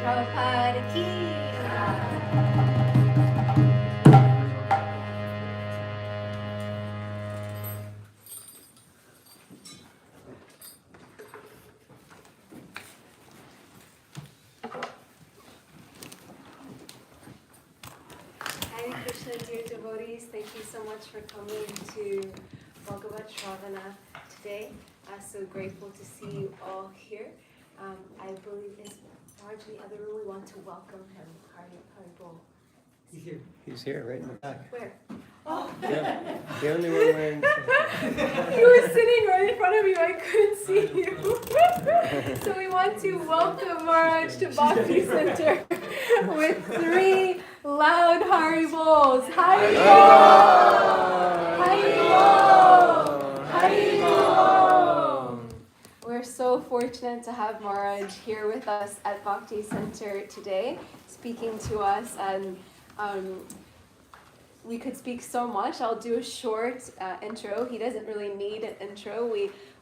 Prabhupada ki. Hare Krishna, dear devotees, thank you so much for coming to Bhagavat Sravana today. I'm so grateful to see you all here. I believe is Raj in the other room. We want to welcome him. Haribol. He's here, right in the back. Where? Oh, Yeah, the only one wearing. he was sitting right in front of you. I couldn't see you. So we want to welcome Maharaj to Bhakti Center with 3 loud Haribols. Haribol! Haribol! Haribol! We're so fortunate to have Maharaj here with us at Bhakti Center today, speaking to us, and we could speak so much. I'll do a short intro. He doesn't really need an intro.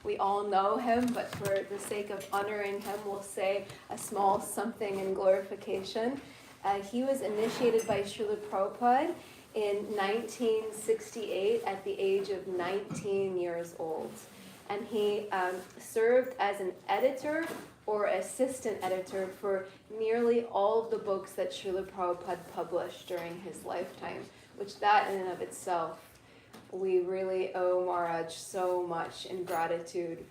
We all know him, but for the sake of honoring him, we'll say a small something in glorification. He was initiated by Srila Prabhupada in 1968 at the age of 19 years old. And he served as an editor or assistant editor for nearly all of the books that Srila Prabhupada published during his lifetime, which that in and of itself, we really owe Maharaj so much in gratitude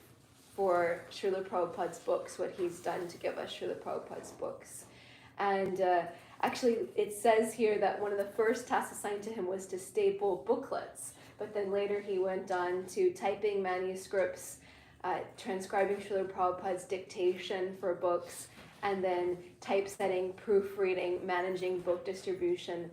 for Srila Prabhupada's books, what he's done to give us Srila Prabhupada's books. And actually, it says here that one of the first tasks assigned to him was to staple booklets, but then later he went on to typing manuscripts, transcribing Srila Prabhupada's dictation for books, and then typesetting, proofreading, managing book distribution,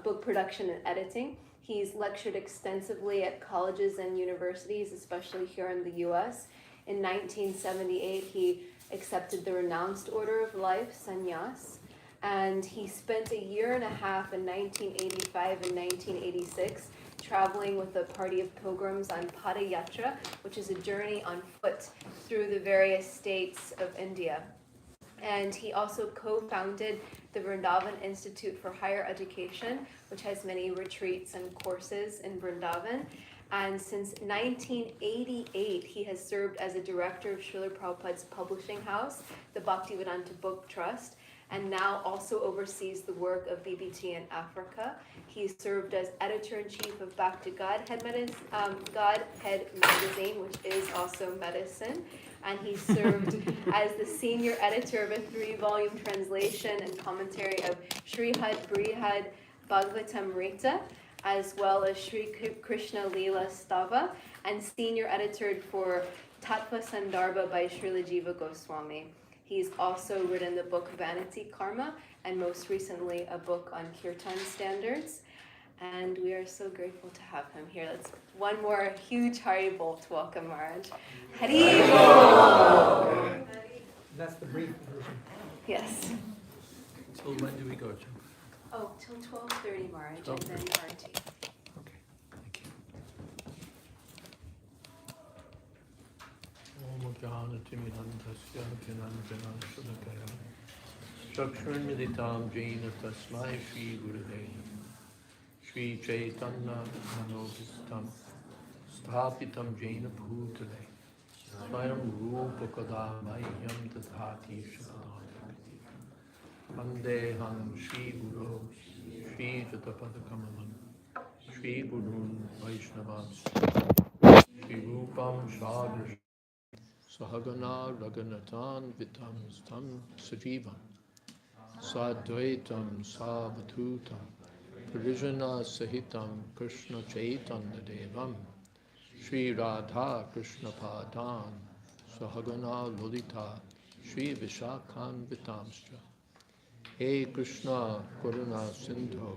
book production and editing. He's lectured extensively at colleges and universities, especially here in the US. In 1978, he accepted the renounced order of life, sannyas, and he spent a year and a half in 1985 and 1986 traveling with a party of pilgrims on Padayatra, which is a journey on foot through the various states of India. And he also co-founded the Vrindavan Institute for Higher Education, which has many retreats and courses in Vrindavan. And since 1988, he has served as a director of Srila Prabhupada's publishing house, the Bhaktivedanta Book Trust, and now also oversees the work of BBT in Africa. He served as editor-in-chief of Bhakti Godhead magazine, which is also medicine. And he served as the senior editor of a 3-volume translation and commentary of Srihad Brihad Bhagavatamrita, as well as Sri Krishna Leela Stava, and senior editor for Tattva Sandarbha by Srila Jiva Goswami. He's also written the book Vanity Karma, and most recently a book on Kirtan standards. And we are so grateful to have him here. Let's one more huge Haribol to welcome Maharaj. Haribol! That's the brief version. Yes. So when do we go to? Oh, till 12:30, Maharaj, and then Arati. Okay, thank you. Om Jnanatimirandhasya Jnananjanashalakaya Chakshurmilitam Jaina Tasmai Shri Gurave Shri Chaitanya Manobhistam Sthapitam Jaina Bhutale Swayam Rupakadamayyam Tadhati Shakadam Vandeham Shri Guru Shri Jatapadakamalam Shri Gurun Vaishnavas Shri Rupam Shadra Sahagana Raganatan Vitam Stam Sajivam Sadvaitam Savatutam Parijana Sahitam Krishna Chaitanya Devam Shri Radha Krishna Padan Sahagana Lolita Shri Vishakhan Vitamstra He Krishna Karuna Sindho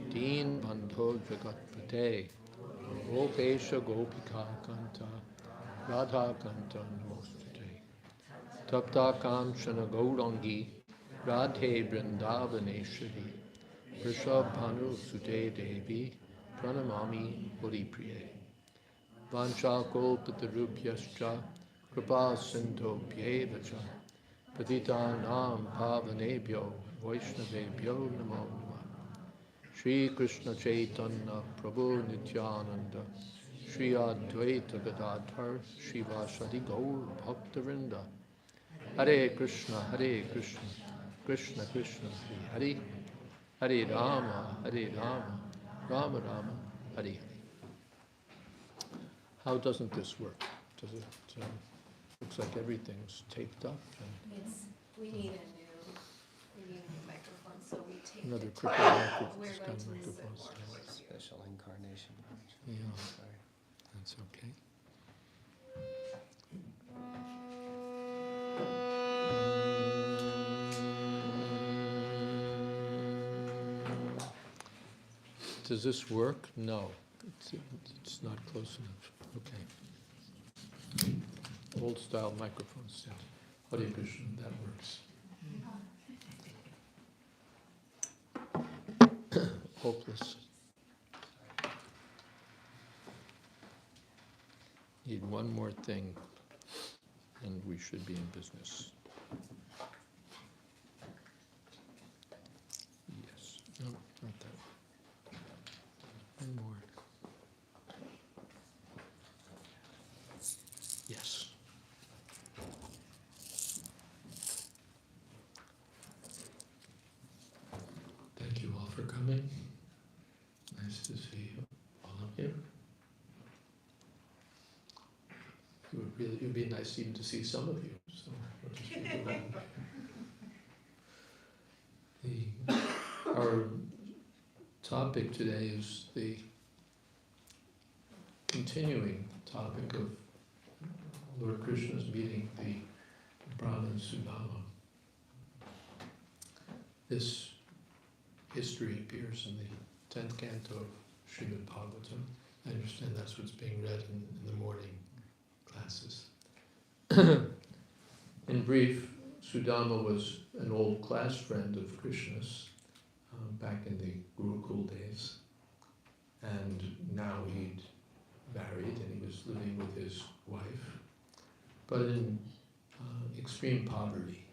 Deen Bandho Jagatpate Gopesha Gopika Kanta Radha Kanta Namostate Tapta Kamshana Gaurangi Radhe Vrindavaneshwari Vrishabhanu Sute Devi Pranamami Haripriye Vancha Kolpatarubhyascha Kripa Sindho Pyevacha Patitanam Pavanebhyo Vaishnavebhyo Namo Namah. Shri Krishna Chaitanya Prabhu Nityananda Shri Advaita Gadadhar Shivasadi Gaur Bhaktavinda Hare Krishna Krishna Krishna Hare Hare Hare Rama Rama Rama Hare Hare. How doesn't this work? Does it? Looks like everything's taped up. We need a new microphone, so we take Another it. crooked microphone. We're going to move it Microphones. more towards you. Special incarnation. Yeah, Sorry. that's okay. Does this work? No, it's not close enough. Okay. Old style microphone set. Hare Krishna, that works. Hopeless. Need one more thing, and we should be in business. Yes. No, not that. One more. Yes. Thank you all for coming. Nice to see all of you. It would be nice even to see some of you. So not just people. Our topic today is the continuing topic of Lord Krishna's meeting the Brahmin Sudama. This history appears in the 10th canto of Srimad Bhagavatam. I understand that's what's being read in the morning classes. In brief, Sudama was an old class friend of Krishna's back in the Gurukul days, and now he'd married and he was living with his wife, but in extreme poverty.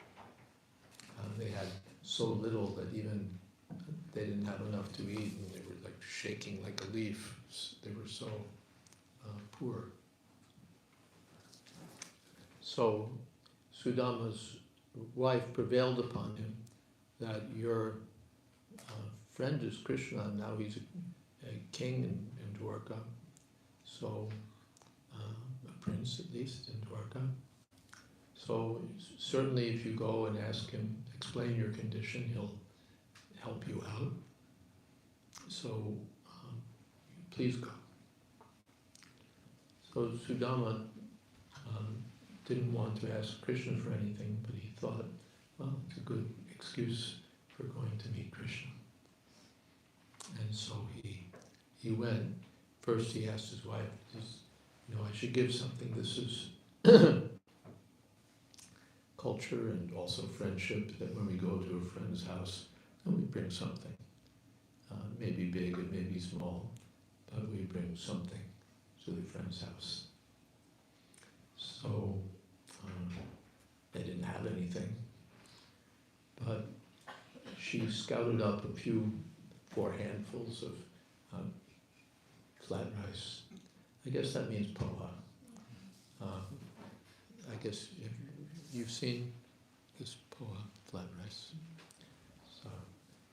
They had so little that even they didn't have enough to eat, and they were like shaking like a leaf. They were so poor. So Sudama's wife prevailed upon him that your friend is Krishna, and now he's a king in Dwarka, so a prince at least in Dwarka. So certainly if you go and ask him, explain your condition, he'll help you out. So please go. So Sudama didn't want to ask Krishna for anything, but he thought, well, it's a good excuse for going to meet Krishna. And so he went. First he asked his wife, I should give something. This is culture and also friendship, that when we go to a friend's house, then we bring something. It may be big, it may be small, but we bring something to the friend's house. So they didn't have anything, but she scouted up four handfuls of flat rice. I guess that means poha. I guess you've seen this poha, flat rice. So,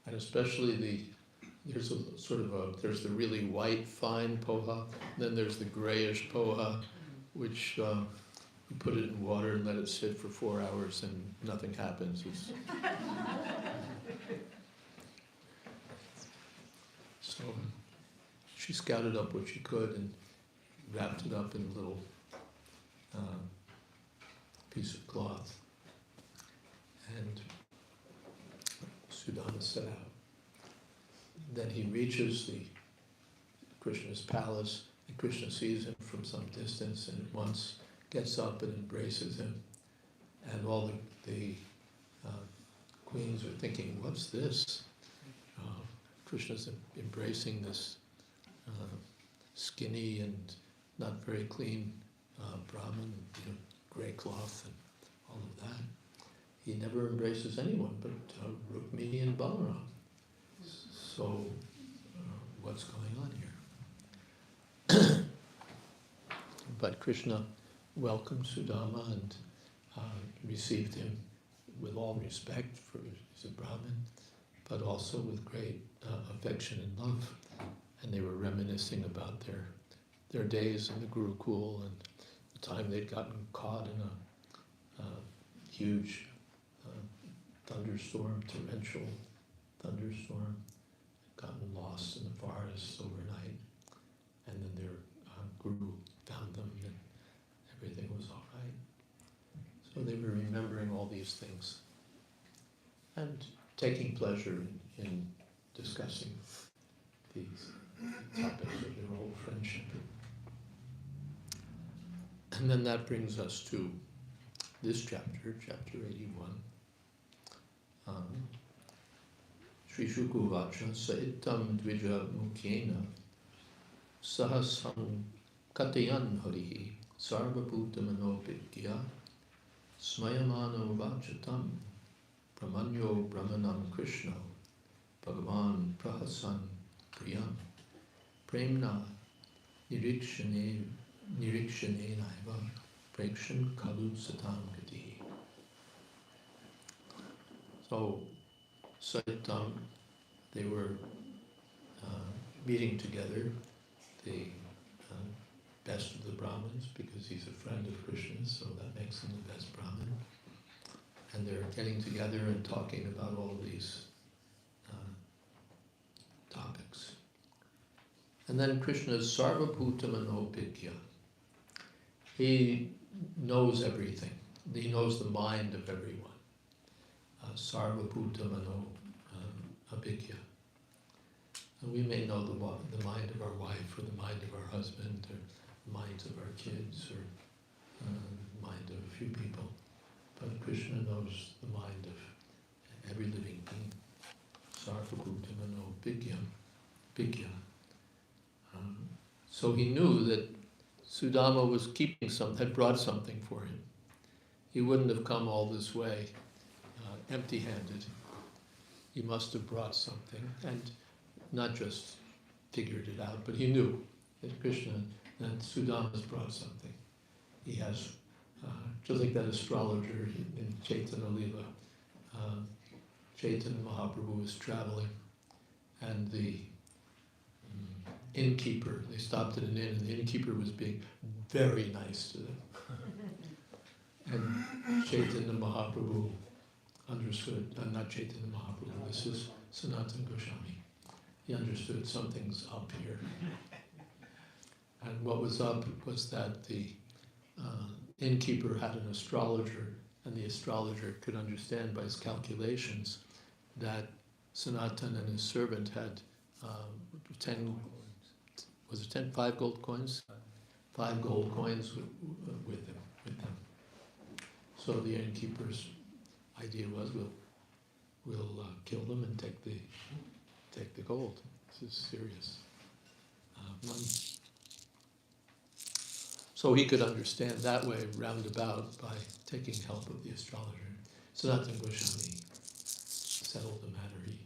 and especially there's the really white fine poha, then there's the grayish poha, which you put it in water and let it sit for 4 hours and nothing happens. So she scouted up what she could and wrapped it up in a little piece of cloth. And Sudama set out. Then he reaches Krishna's palace, and Krishna sees him from some distance and at once gets up and embraces him. And all the queens are thinking, what's this? Krishna's embracing this skinny and not very clean Brahmin, gray cloth and all of that. he never embraces anyone but Rukmini and Balaram. So, what's going on here? But Krishna welcomed Sudama and received him with all respect, for he's a Brahmin, but also with great affection and love. And they were reminiscing about their days in the Gurukul and the time they'd gotten caught in a huge thunderstorm, torrential thunderstorm, gotten lost in the forest overnight, and then their guru found them and everything was all right. So they were remembering all these things and taking pleasure in discussing these topics of their old friendship. And then that brings us to this chapter, chapter 81. Sri Shukuvacha Saitam Dvija Mukhena Sahasam Katayan Harihi Sarvabhuta Manopidya Smayamano Vachatam Brahmanyo Brahmanam Krishna Bhagavan Prahasan Priyam Premna Nirikshane Naiva Prekshan Kalu Satam Gati. So, Saitam, they were meeting together, the best of the Brahmins, because he's a friend of Krishna's, so that makes him the best Brahmin. And they're getting together and talking about all of these topics. And then Krishna's Sarvabhuta Manopidya. He knows everything. He knows the mind of everyone. Sarvabhuta Mano Abhigya. And we may know the mind of our wife, or the mind of our husband, or the minds of our kids, or the mind of a few people. But Krishna knows the mind of every living being. Sarvabhuta Mano Abhigya. So he knew that Sudama was keeping had brought something for him. He wouldn't have come all this way empty-handed. He must have brought something, and not just figured it out, but he knew that Krishna, that Sudama's brought something. He has, just like that astrologer in Chaitanya Lila, Chaitanya Mahaprabhu was traveling, and the innkeeper, they stopped at an inn, and the innkeeper was being very nice to them. And Chaitanya Mahaprabhu understood, not Chaitanya Mahaprabhu, this is Sanatana Goswami. He understood something's up here. And what was up was that the innkeeper had an astrologer, and the astrologer could understand by his calculations that Sanatana and his servant had 5 gold coins? 5 gold coins with them. So the innkeeper's idea was, we'll kill them and take the gold. This is serious money. So he could understand that way, roundabout, by taking help of the astrologer. Sanatana Goswami settled the matter. He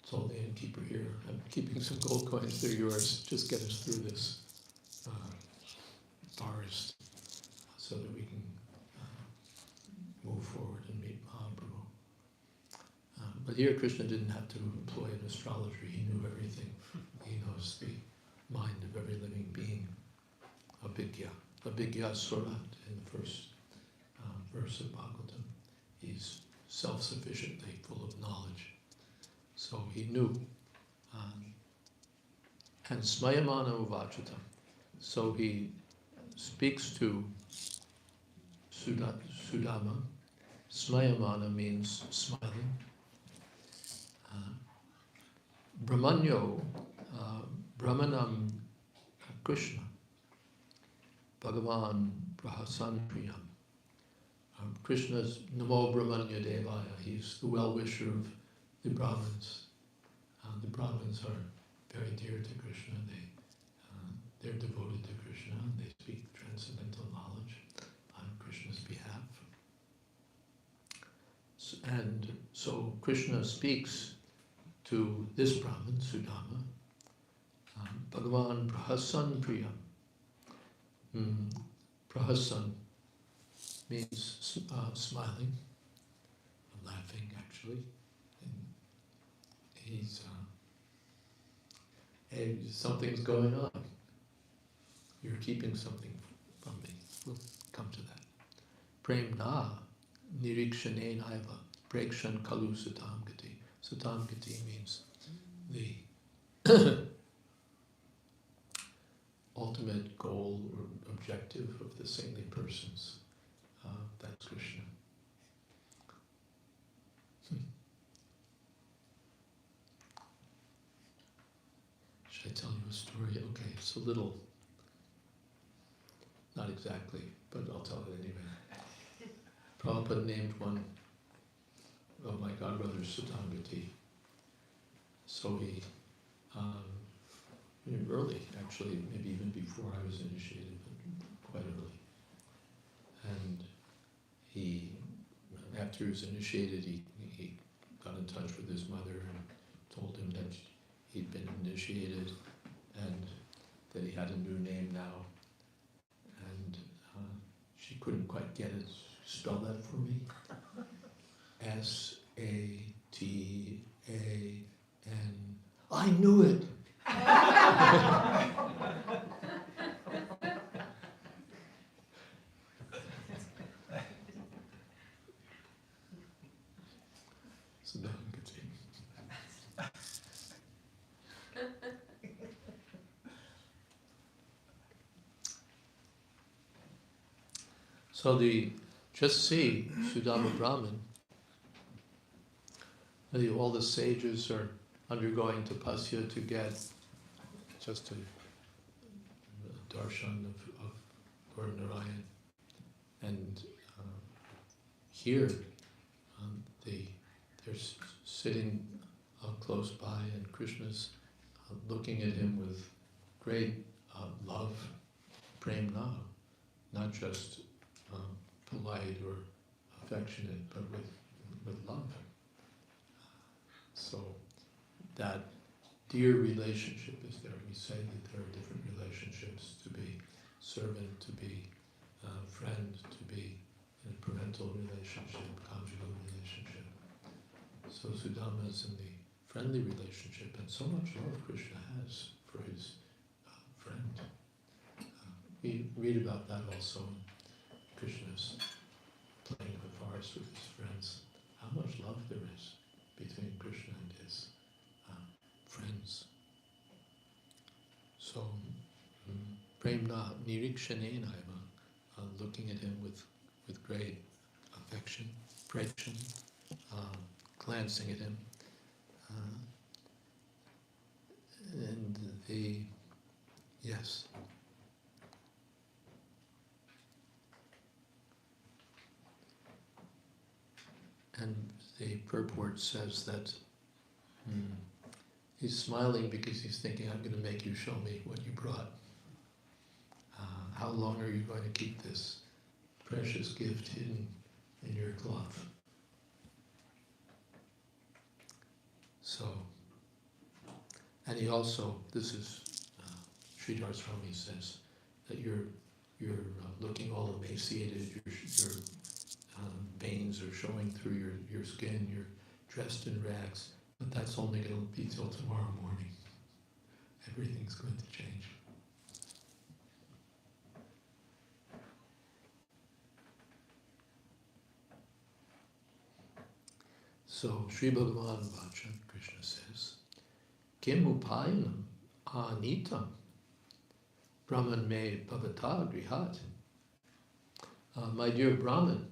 told the innkeeper, here, I'm keeping some gold coins, they're yours, just get us through this forest so that we can move forward and meet Mahaprabhu. But here Krishna didn't have to employ an astrologer. He knew everything. He knows the mind of every living being. Abhigya Surat in the first verse of Bhagavatam. He's self-sufficiently full of knowledge. So he knew. And Smayamana Uvachatam. So he speaks to Sudama. Smayamana means smiling. Brahmanyo, Brahmanam Krishna, Bhagavan Prahasan Priyam. Krishna's Namo Brahmanya Devaya. He's the well-wisher of the Brahmins. The Brahmins are very dear to Krishna. They're devoted to Krishna. They speak transcendental knowledge on Krishna's behalf. And so Krishna speaks to this Brahmin, Sudama, Bhagavan Prahasan Priyam. Prahasan means smiling, laughing actually. And he's, hey, something's going on. You're keeping something from me. We'll come to that. Prem na nirikshane naiva prekshan kalu satam gati. Satam gati means the ultimate goal or objective of the saintly persons. That's Krishna. Should I tell you a story? Okay, it's a little, not exactly, but I'll tell it anyway. Prabhupada named one of my godbrothers Satangati. So he, early actually, maybe even before I was initiated, but quite early. And he, after he was initiated, he got in touch with his mother and told him that he'd been initiated and that he had a new name now. And she couldn't quite get it. Spell that for me. Satana. I knew it. So just see, Sudama Brahman, all the sages are undergoing tapasya to get just a darshan of Lord Narayan. And here, they're sitting close by, and Krishna's looking at him with great love, prem na, not just polite or affectionate, but with love. So that dear relationship is there. We say that there are different relationships, to be servant, to be friend, to be in a parental relationship, conjugal relationship. So Sudama is in the friendly relationship, and so much love Krishna has for his friend. We read about that also in Krishna's playing in the forest with his friends. How much love there is between Krishna and his friends. So, premna nirikshane naiva, looking at him with great affection, prekshan, glancing at him. Yes. And the purport says that he's smiling because he's thinking, I'm going to make you show me what you brought. How long are you going to keep this precious gift hidden in your cloth? So, and he also, this is, Sridhar Swami says, that you're looking all emaciated, your veins are showing through your skin, you're dressed in rags, but that's only going to be till tomorrow morning. Everything's going to change. So, Sri Bhagavan Vacha, Krishna says, Kim upayanam anitam Brahman me bhavata grihat. My dear Brahman,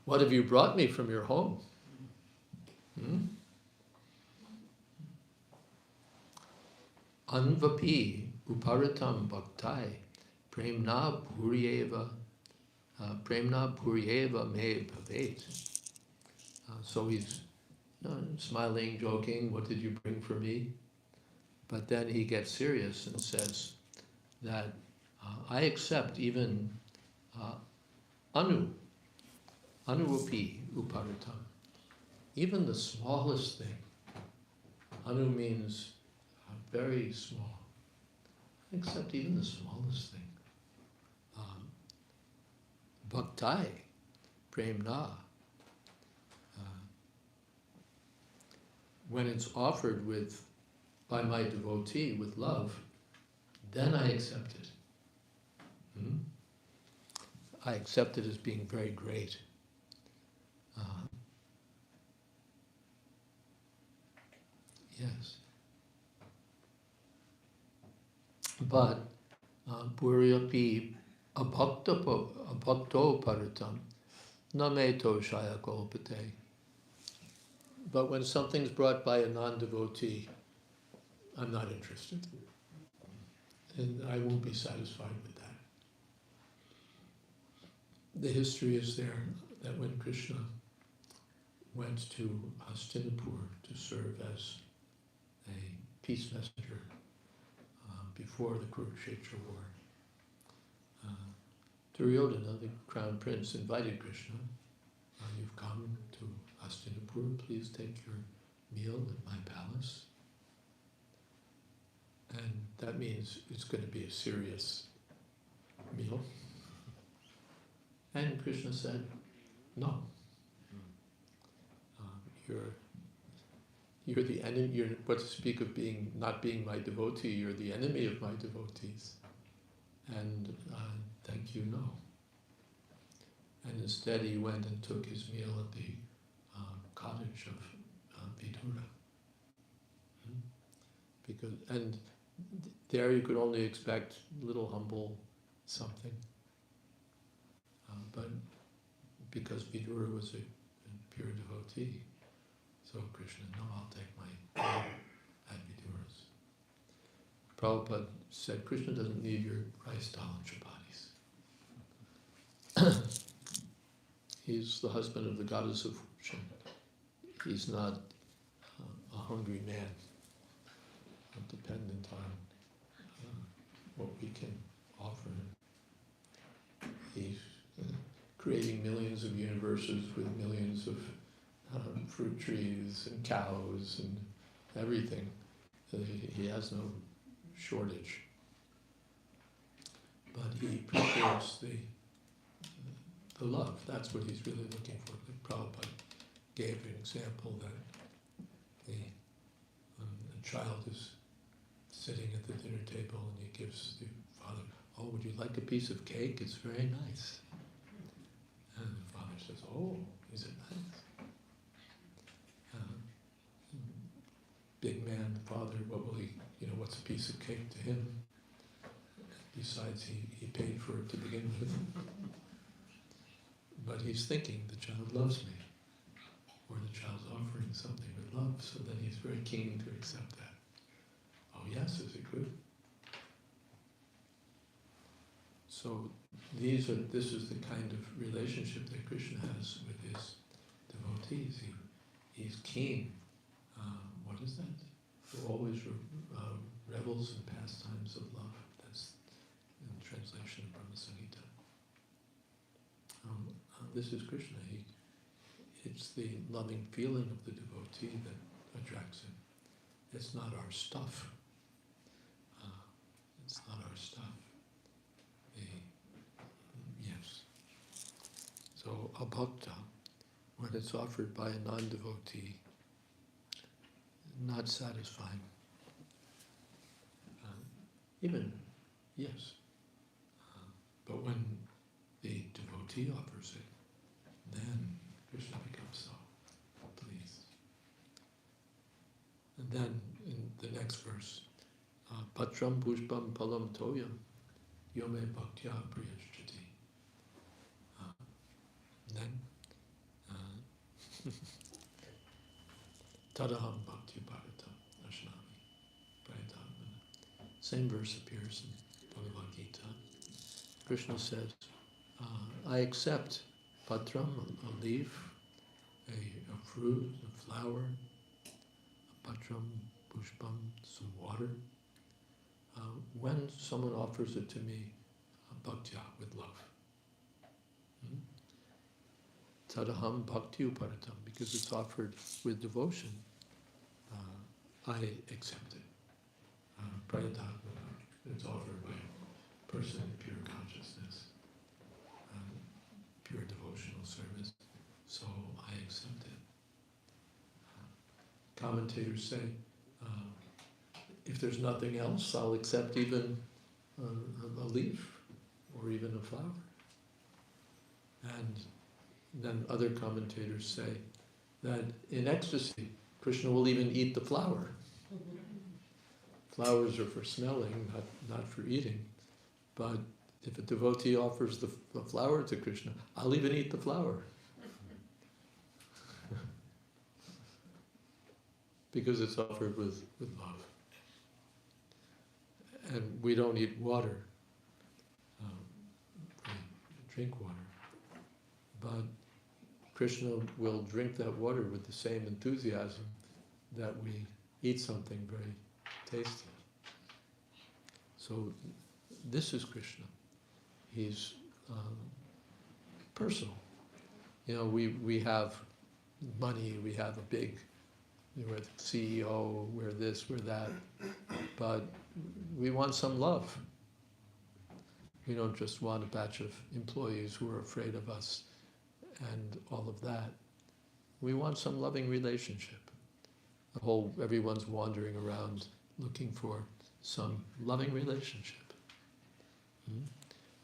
what have you brought me from your home? Anvapi uparatam bhaktai premna puryeva me bhavet. So he's smiling, joking, what did you bring for me? But then he gets serious and says that I accept even anuvapi uparatam. even the smallest thing. Anu means very small. Accept even the smallest thing. Bhaktai, premna. When it's offered by my devotee with love, then I accept it. I accept it as being very great. Yes. But puryapi abhakto paritam nameto shaya kolpate. But when something's brought by a non-devotee, I'm not interested. And I won't be satisfied with that. The history is there that when Krishna went to Hastinapur to serve as a peace messenger before the Kurukshetra war, Duryodhana, the crown prince, invited Krishna. You've come to Hastinapur, please take your meal at my palace. And that means it's going to be a serious meal. And Krishna said, no. You're the enemy. You're, what to speak of not being my devotee. You're the enemy of my devotees. And thank you, no. And instead, he went and took his meal at the cottage of Vidura. And there you could only expect little humble something. But because Vidura was a pure devotee, so Krishna, no, I'll take my meal at Vidura's. Prabhupada said, Krishna doesn't need your rice, dal, and chapatis. He's the husband of the goddess of fortune. He's not a hungry man, dependent on what we can offer him. He's creating millions of universes with millions of fruit trees and cows and everything. He has no shortage. But he prefers the love. That's what he's really looking for. Like Prabhupada gave an example that a child is sitting at the dinner table and he gives the father, oh, would you like a piece of cake? It's very nice. And the father says, oh, is it nice? Big man, the father, what will he, what's a piece of cake to him? Besides, he paid for it to begin with. But he's thinking, the child loves me. Or the child's offering something with love, so then he's very keen to accept that. Oh yes, is it good? So this is the kind of relationship that Krishna has with his devotees. He's keen. What is that? For always revels in pastimes of love. That's in the translation of Brahma Samhita. This is Krishna. It's the loving feeling of the devotee that attracts him. It's not our stuff. It's not our stuff. Yes. So a bhakta, when it's offered by a non-devotee, not satisfying. Even, yes. But when the devotee offers it, then Krishna becomes so pleased. And then in the next verse, Patram Pushpam Palam Toyam Yome Bhaktya Priyashriti. Then Tadaham Bhakti Bhagatam Ashnami Prayatmana. Same verse appears in Bhagavad Gita. Krishna says, I accept patram, a leaf, a fruit, a flower, a patram, pushpam, some water, when someone offers it to me, bhaktya, with love. tadaham bhakti uparatam, because it's offered with devotion, I accept it. Prayatatmaka, it's offered by a person in pure consciousness, pure devotional service, so I accept it. Commentators say, if there's nothing else, I'll accept even a leaf or even a flower. And then other commentators say that in ecstasy, Krishna will even eat the flower. Flowers are for smelling, not for eating. But if a devotee offers the flower to Krishna, I'll even eat the flower. Because it's offered with love. And we don't eat water. We drink water. But Krishna will drink that water with the same enthusiasm that we eat something very tasty. So this is Krishna. He's personal. You know, we have money, we have a big, we're the CEO, we're this, we're that, but we want some love. We don't just want a batch of employees who are afraid of us and all of that. We want some loving relationship. Everyone's wandering around looking for some loving relationship.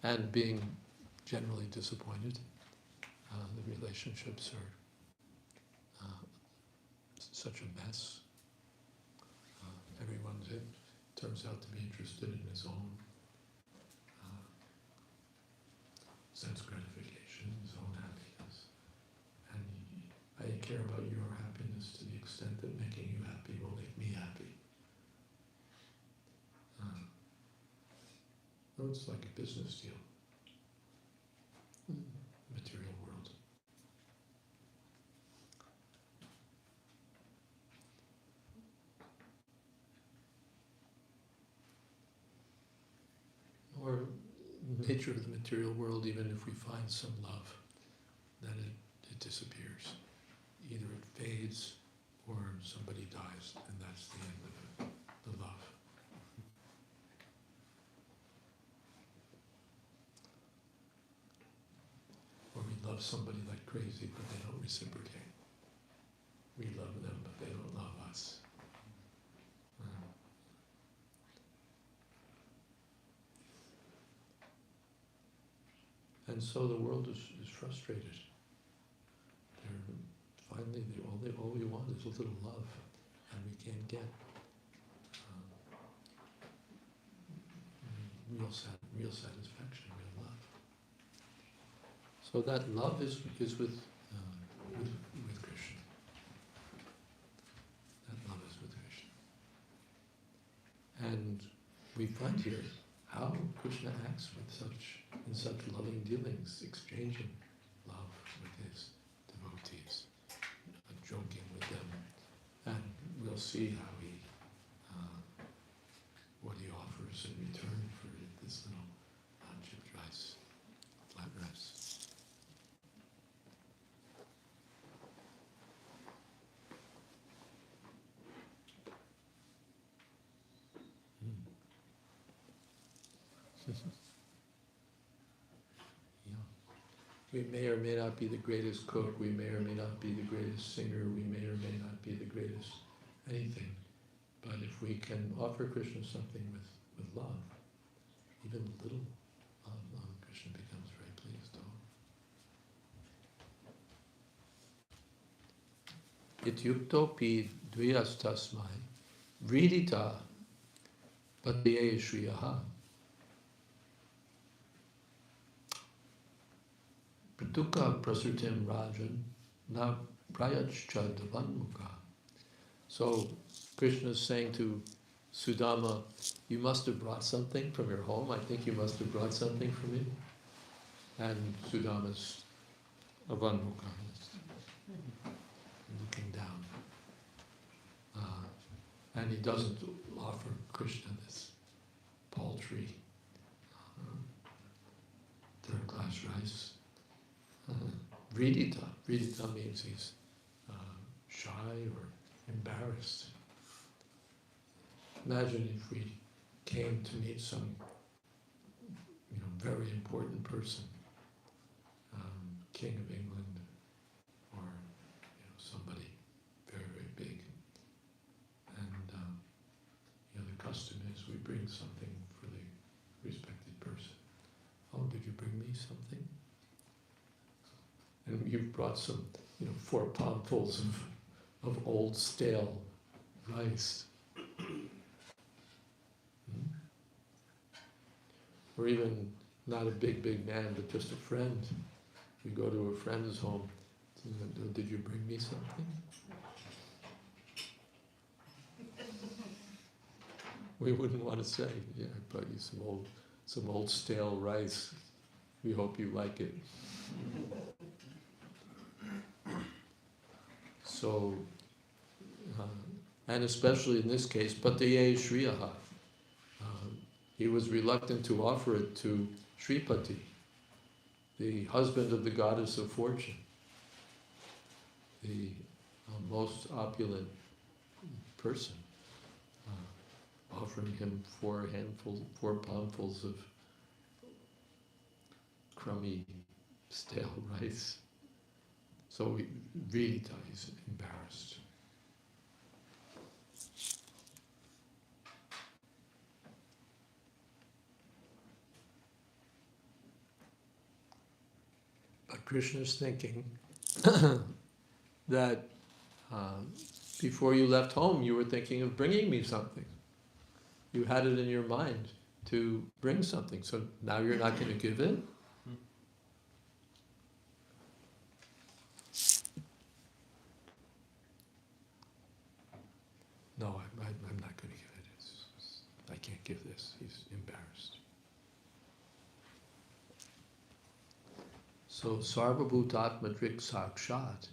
And being generally disappointed. The relationships are such a mess. Everyone turns out to be interested in his own sense gratification, his own happiness. And I care about your happiness to the extent that making you happy will make me happy. So it's like a business deal. Material world. Or nature of the material world, even if we find some love, then it disappears. Either it fades or somebody dies, and that's the end of the love. Or we love somebody like crazy, but they don't reciprocate. We love them, but they don't love us. And so the world is frustrated. Finally, all we want is a little love, and we can't get real satisfaction, real love. So that love is with Krishna. That love is with Krishna. And we find here how Krishna acts in such loving dealings, exchanging love with his devotees, joking with them, and we'll see how what he offers in return for this little chipped rice, flat rice. We may or may not be the greatest cook, we may or may not be the greatest singer, we may or may not be the greatest anything. But if we can offer Krishna something with love, even a little love, Krishna becomes very pleased. Ityuktopi dviyastasmai vridita patye shriyaha Pratukka prasrutim rajan na prayachcha davanmukha. So Krishna is saying to Sudama, you must have brought something from your home. I think you must have brought something for me. And Sudama's avanmukha, looking down. And he doesn't offer Krishna this paltry third-class rice. Vidita. Vidita means he's shy or embarrassed. Imagine if we came to meet some, very important person, King of England, or somebody very, very big, and the custom is we bring something for the respected person. Oh, did you bring me something? And you brought some, 4 palmfuls of old stale rice. Or even not a big man, but just a friend. We go to a friend's home. Did you bring me something? We wouldn't want to say, yeah, I brought you some old stale rice. We hope you like it. So, and especially in this case, Patiye Shriyaha. He was reluctant to offer it to Shripati, the husband of the goddess of fortune, the most opulent person, offering him 4 palmfuls of crummy, stale rice. So Vidita is embarrassed. But Krishna's thinking that before you left home, you were thinking of bringing me something. You had it in your mind to bring something, so now you're not going to give it? No, I'm not going to give it. I can't give this. He's embarrassed. So, Sarvabhutatmadrik Sakshat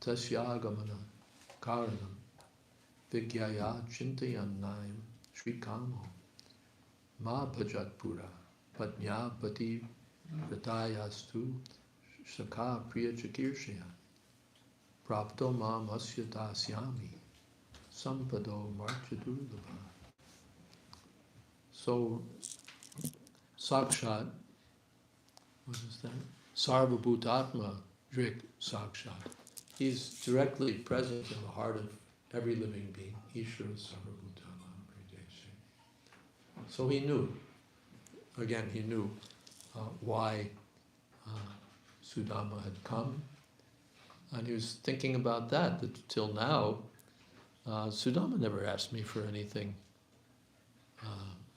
Tasyagamana Karanam Vigyaya Chintayannayam Shrikamo Ma Bhajatpura Patnya Pati Vratayastu Shaka Priya Chakirshaya Prapto Mam Asya Dasyami Sampado Marchadurlabha. So, Sakshat, what is that? Sarvabhutatma Drik Sakshat. He's directly present in the heart of every living being. Ishvara Sarvabhutama Pradeshe. So he knew, why Sudama had come. And he was thinking about that till now, Sudama never asked me for anything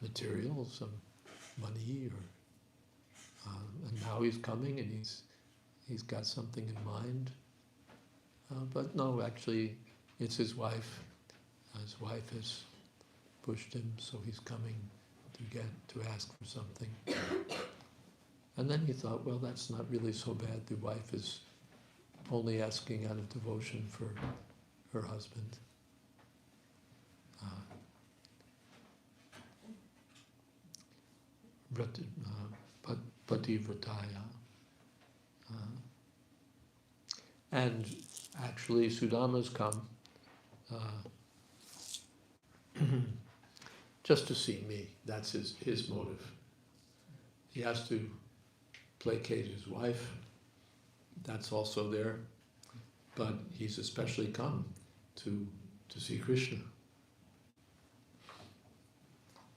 material, some money, or and now he's coming and he's got something in mind. But no, actually, it's his wife. His wife has pushed him, so he's coming to ask for something. And then he thought, well, that's not really so bad. The wife is only asking out of devotion for her husband. Pativrataya. And actually, Sudama's come just to see me. That's his motive. He has to placate his wife. That's also there. But he's especially come to see Krishna.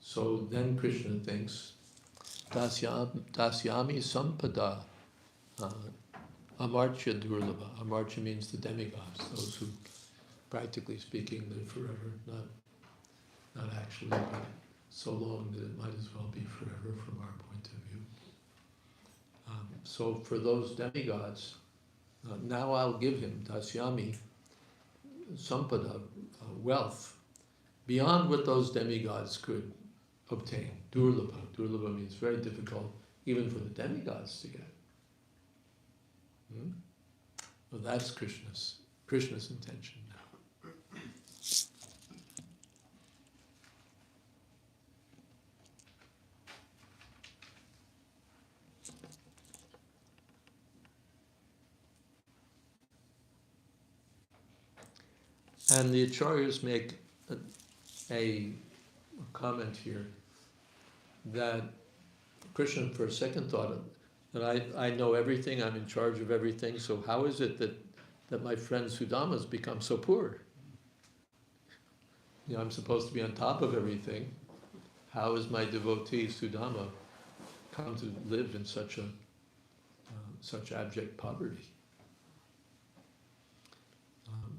So then Krishna thinks, Dasyami Sampada Amartya Durlabha. Amartya means the demigods, those who, practically speaking, live forever. Not actually, but so long that it might as well be forever from our point of view. So for those demigods, now I'll give him Dasyami Sampada, wealth, beyond what those demigods could obtain. Durlabha. Durlabha means very difficult, even for the demigods to get. Well, that's Krishna's intention now. And the Acharyas make a comment here that Krishna, for a second thought, that I know everything, I'm in charge of everything, so how is it that my friend Sudama has become so poor? I'm supposed to be on top of everything. How is my devotee Sudama come to live in such such abject poverty?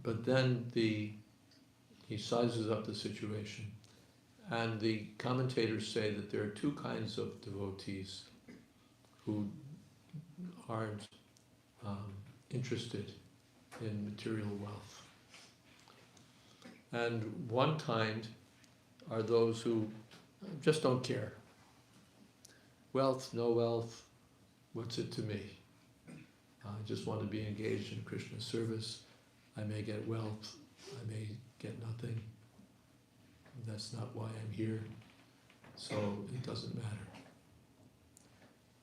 But then he sizes up the situation, and the commentators say that there are two kinds of devotees who aren't interested in material wealth. And one kind are those who just don't care. Wealth, no wealth, what's it to me? I just want to be engaged in Krishna's service. I may get wealth, I may get nothing. That's not why I'm here, so it doesn't matter.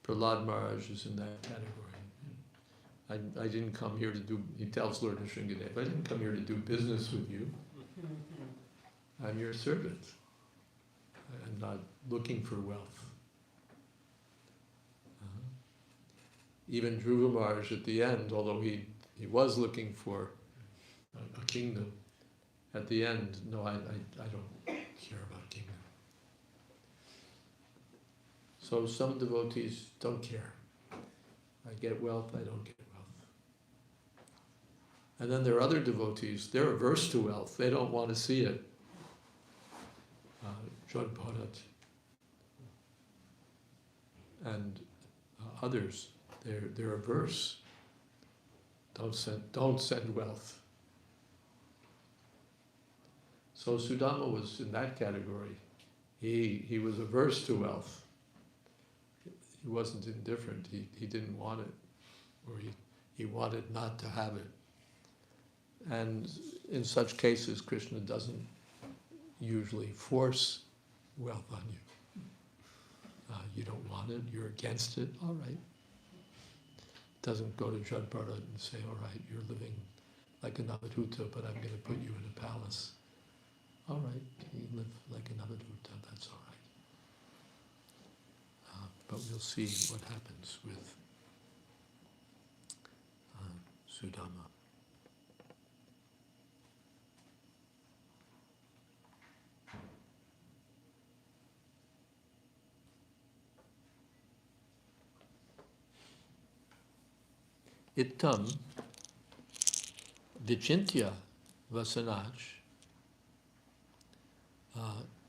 Prahlad Maharaj is in that category. I didn't come here to do, he tells Lord Nrsingadev, I didn't come here to do business with you. I'm your servant. I'm not looking for wealth. Even Dhruva Maharaj at the end, although he was looking for a kingdom, at the end, no, I don't care about a kingdom. So some devotees don't care. I get wealth, I don't get wealth. And then there are other devotees, they're averse to wealth, they don't want to see it. Jayadvaita and others, they're averse. Don't send wealth. So Sudama was in that category. He was averse to wealth. He wasn't indifferent. He didn't want it, or he wanted not to have it. And in such cases, Krishna doesn't usually force wealth on you. You don't want it, you're against it, all right. Doesn't go to Jayadvaita and say, all right, you're living like an Avadhuta, but I'm going to put you in a palace. All right, you live like an Avadhuta, that's all right. But we'll see what happens with Sudama. Ittam vichintya vasanach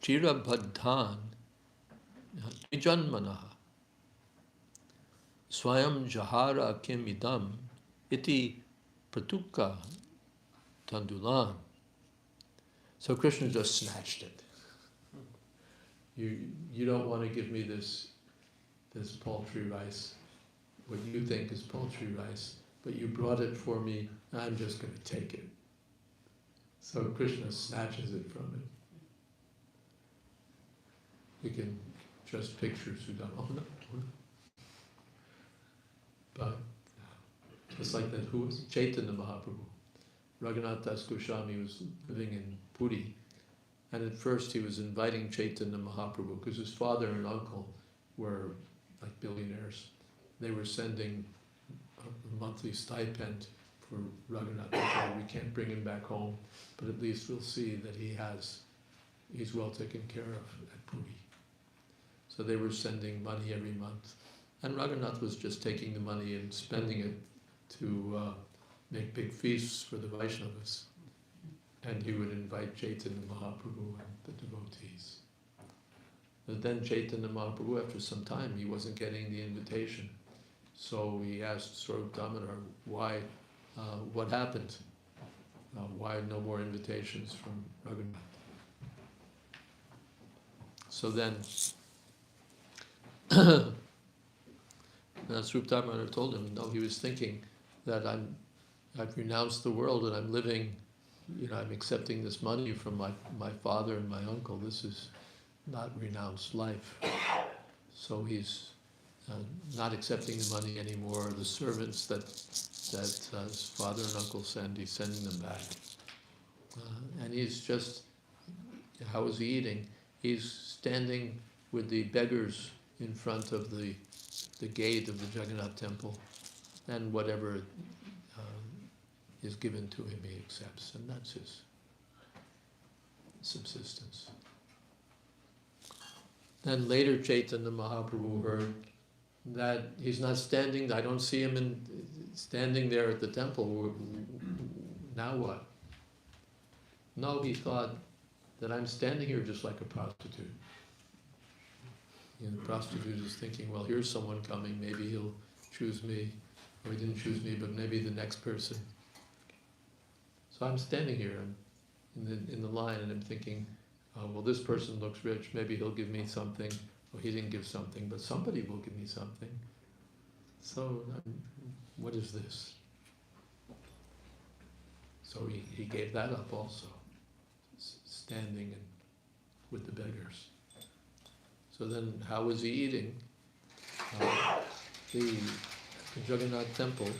chirabhaddhan tvijanmanaha swayam jahara kim idam iti pratukka tandulan. So Krishna just snatched it. You don't want to give me this paltry rice, what you think is paltry rice, but you brought it for me, and I'm just going to take it. So Krishna snatches it from him. You can just picture Sudama. Oh no. But just like that, who was Chaitanya Mahaprabhu? Raghunath Das Goswami was living in Puri, and at first he was inviting Chaitanya Mahaprabhu because his father and uncle were like billionaires. They were sending a monthly stipend for Raghunath. They said, we can't bring him back home, but at least we'll see that he's well taken care of at Puri. So they were sending money every month. And Raghunath was just taking the money and spending it to make big feasts for the Vaishnavas. And he would invite Chaitanya Mahaprabhu and the devotees. But then Chaitanya Mahaprabhu, after some time, he wasn't getting the invitation. So he asked Swarup Damodar, why, what happened? Why no more invitations from Raghunath? So then, Swarup Damodar told him, no, he was thinking that I've renounced the world and I'm living, I'm accepting this money from my father and my uncle. This is not renounced life. So he's not accepting the money anymore. The servants that his father and uncle send, he's sending them back. And he's just, how is he eating? He's standing with the beggars in front of the gate of the Jagannath temple, and whatever is given to him he accepts, and that's his subsistence. Then later Chaitanya Mahaprabhu heard that he's not standing, I don't see him standing there at the temple. Now what? No, he thought that I'm standing here just like a prostitute. The prostitute is thinking, well, here's someone coming, maybe he'll choose me, or he didn't choose me, but maybe the next person. So I'm standing here in the line, and I'm thinking, well, this person looks rich, maybe he'll give me something. Well, he didn't give something, but somebody will give me something. So what is this? So he gave that up also, standing with the beggars. So then how was he eating? The Jagannath temple,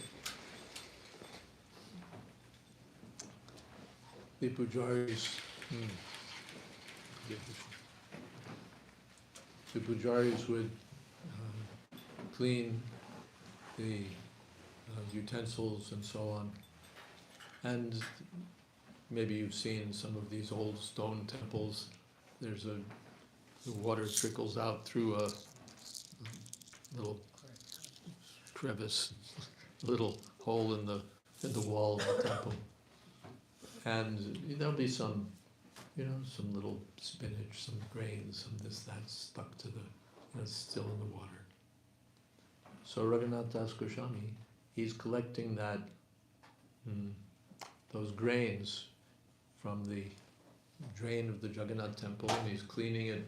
the pujaris, would clean the utensils and so on. And maybe you've seen some of these old stone temples. There's the water trickles out through a little crevice, little hole in the wall of the temple. And there'll be some little spinach, some grains, some this, that stuck to it's still in the water. So Raghunath Das Goswami, he's collecting those grains from the drain of the Jagannath temple, and he's cleaning it,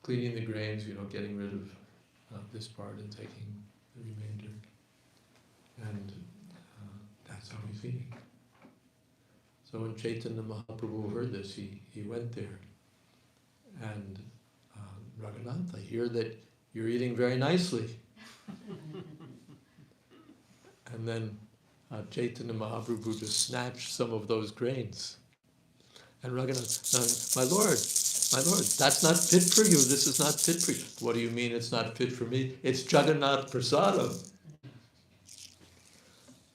cleaning the grains, getting rid of this part and taking the remainder. And that's how he's eating. So when Chaitanya Mahaprabhu heard this, he went there. And Raghunath, I hear that you're eating very nicely. And then Chaitanya Mahaprabhu just snatched some of those grains. And Raghunath, my Lord, that's not fit for you. This is not fit for you. What do you mean it's not fit for me? It's Jagannath Prasadam.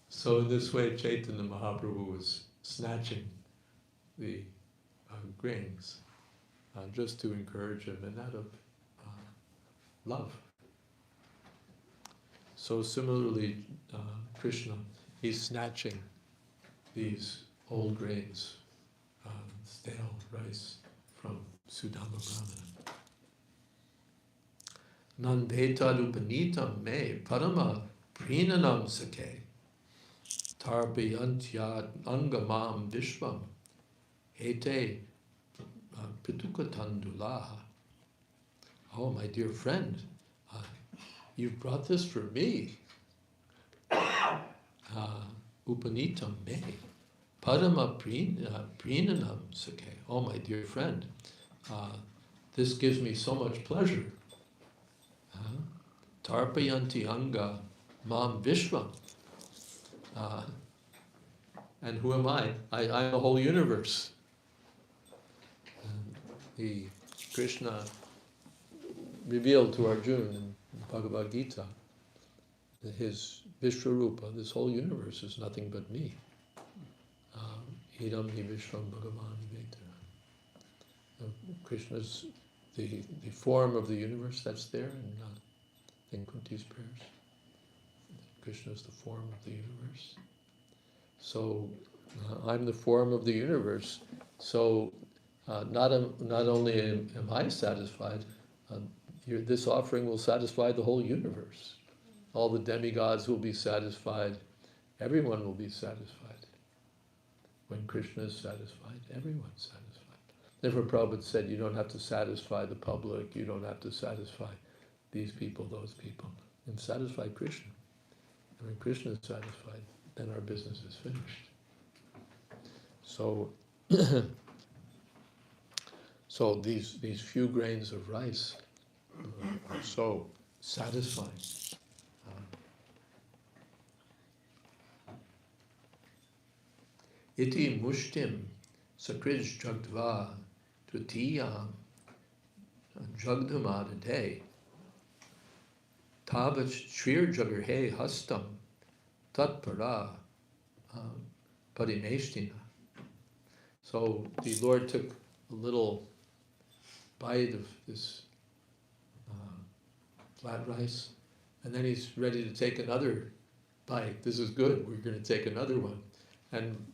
So in this way, Chaitanya Mahaprabhu was snatching the grains just to encourage him and out of love. So similarly, Krishna, he's snatching these old grains, stale rice from Sudama Brahmana. Nandeta lupanitam me parama prinanam sake tarpayantya angamam vishvam ete pitukatandulaha. Oh, my dear friend, you've brought this for me. Upanitam me padama prinanam sake. Oh, my dear friend, this gives me so much pleasure. Tarpayanti anga mam vishvam. And who am I? I'm the whole universe. The Krishna revealed to Arjuna in Bhagavad Gita that his Vishwarupa, this whole universe, is nothing but me. Idam hi Vishwam Bhagavan Veta. Krishna's the form of the universe that's there in Kunti's prayers. Krishna is the form of the universe. So I'm the form of the universe. So not only am I satisfied, this offering will satisfy the whole universe. All the demigods will be satisfied. Everyone will be satisfied. When Krishna is satisfied, everyone's satisfied. Therefore Prabhupada said, you don't have to satisfy the public, you don't have to satisfy these people, those people, and satisfy Krishna. And when Krishna is satisfied, then our business is finished. So, so these few grains of rice are so satisfying. iti mushtim sakrij jagdva dvitiyam jagdamadade tavat shrir jagarhe hastam tatpara parimeshtina. So the Lord took a little bite of this flat rice, and then he's ready to take another bite. This is good, we're going to take another one. And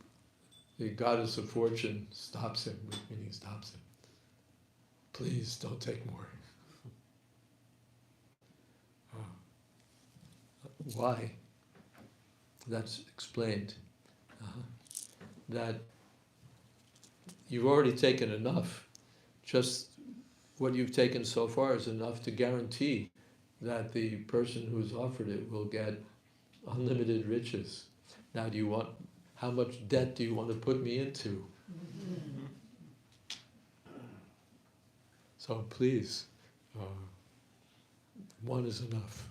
the goddess of fortune stops him, meaning stops him. Please don't take more. Why? That's explained. That you've already taken enough. Just what you've taken so far is enough to guarantee that the person who's offered it will get unlimited riches. Now, how much debt do you want to put me into? So please, one is enough.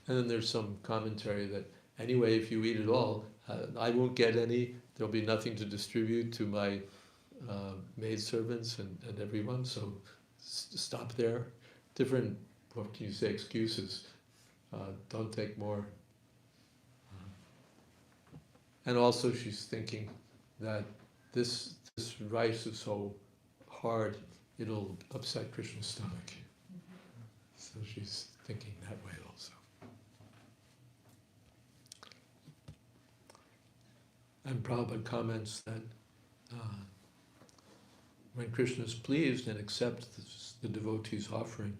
And then there's some commentary that, anyway, if you eat it all, I won't get any, there'll be nothing to distribute to my maidservants and everyone, so stop there. Different, what can you say, excuses. Don't take more. And also she's thinking that this rice is so hard, it'll upset Krishna's stomach. So she's thinking that way also. And Prabhupada comments that when Krishna is pleased and accepts the devotee's offering,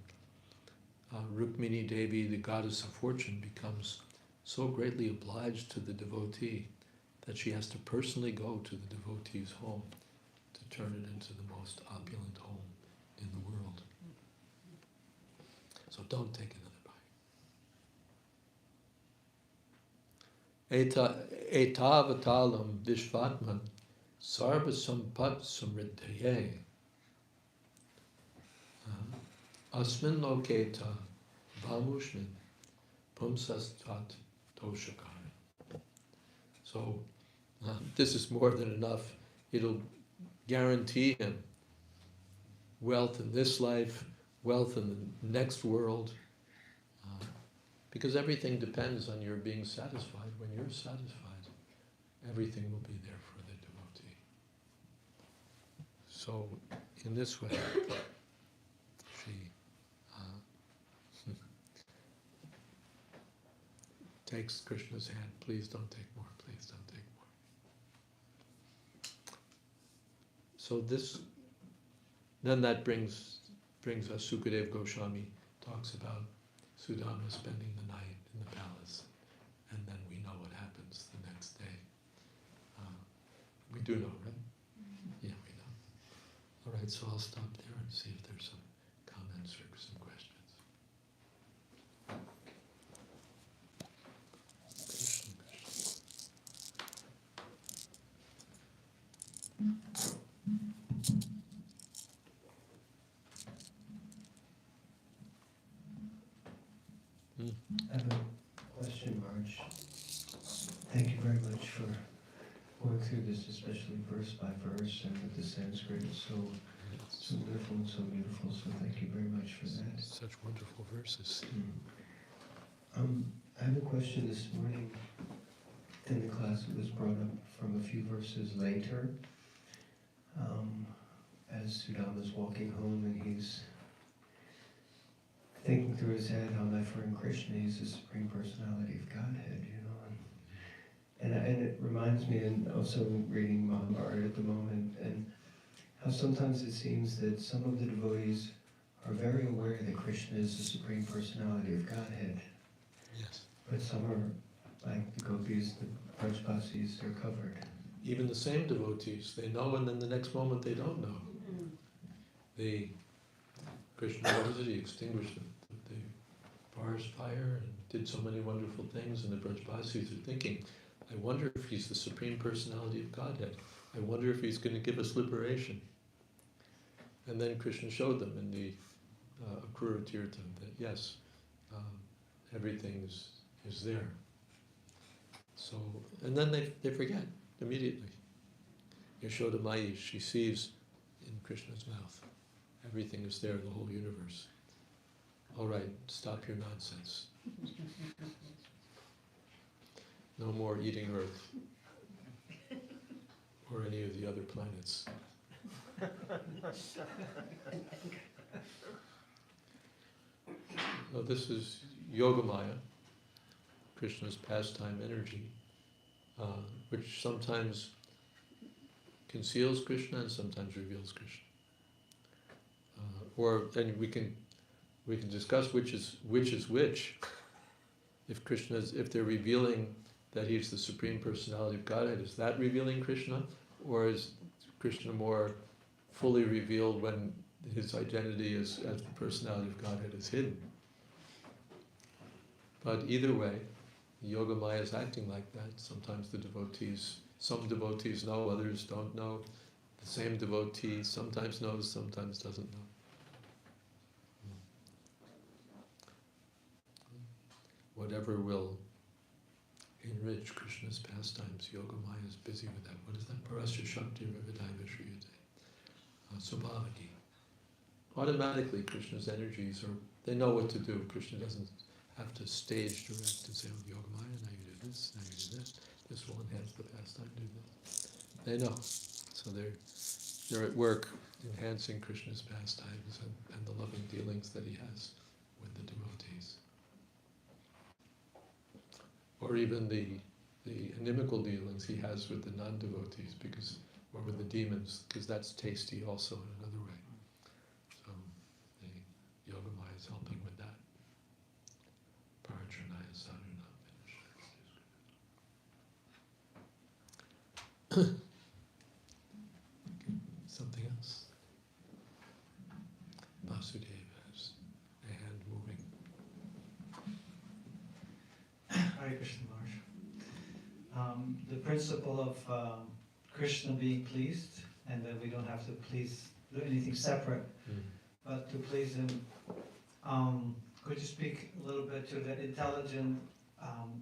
Rukmini Devi, the goddess of fortune, becomes so greatly obliged to the devotee that she has to personally go to the devotee's home to turn it into the most opulent home in the world. So don't take another bite. Etavatalam Vishvatman Sarva Sampat Samriddhaye Asmin Loketa Vamushmin Pumsastat Toshakari. So this is more than enough. It'll guarantee him wealth in this life, wealth in the next world, because everything depends on your being satisfied. When you're satisfied, everything will be there for the devotee. So, in this way, she takes Krishna's hand. Please don't take more. Please don't take more. So then that brings us. Sukadev Goswami talks about Sudama spending the night in the palace, and then we know what happens the next day. We do know, right? Yeah, we know. All right, so I'll stop there and see if there's some comments or some questions. I have a question, Marge. Thank you very much for going through this, especially verse by verse, and with the Sanskrit. It's so wonderful and so beautiful, so thank you very much for that. Such wonderful verses. I have a question this morning. In the class, it was brought up from a few verses later, as Sudama's walking home and he's thinking through his head how my friend Krishna is the Supreme Personality of Godhead, you know. And it reminds me, and also reading Bhagavat at the moment, and how sometimes it seems that some of the devotees are very aware that Krishna is the Supreme Personality of Godhead. Yes. But some are, like the gopis, the Brajbasis, they're covered. Even the same devotees, they know, and then the next moment they don't know. The Krishna, what is it? He extinguished the forest fire and did so many wonderful things, and the Brajbasis are thinking, I wonder if he's the Supreme Personality of Godhead. I wonder if he's going to give us liberation. And then Krishna showed them in the Akrura Tirtha that yes, everything is there. So, and then they forget immediately. Yashoda Mai, she sees in Krishna's mouth. Everything is there, the whole universe. All right, stop your nonsense. No more eating Earth or any of the other planets. Now, this is Yogamaya, Krishna's pastime energy, which sometimes conceals Krishna and sometimes reveals Krishna. And we can discuss which is which. If they're revealing that he's the Supreme Personality of Godhead, is that revealing Krishna, or is Krishna more fully revealed when his identity as the Personality of Godhead is hidden? But either way, Yogamaya is acting like that. Sometimes some devotees know, others don't know. The same devotee sometimes knows, sometimes doesn't know. Whatever will enrich Krishna's pastimes, Yogamaya is busy with that. What is that? Parasya Shakti Vividaiva Shriyate. Subhavaki. Automatically, Krishna's energies they know what to do. Krishna doesn't have to stage direct and say, oh, Yogamaya, now you do this, now you do this. This will enhance the pastime, do this. They know. So they're at work enhancing Krishna's pastimes and the loving dealings that he has with the devotees. Or even the inimical dealings he has with the non-devotees, or with the demons, because that's tasty also in another way. So the Yogamaya is helping with that. Parajranaya sadhuna. Something else? Vasudeva has a hand moving. Hare Krishna Maharaj. The principle of Krishna being pleased, and that we don't have to do anything separate, but to please him. Could you speak a little bit to the intelligent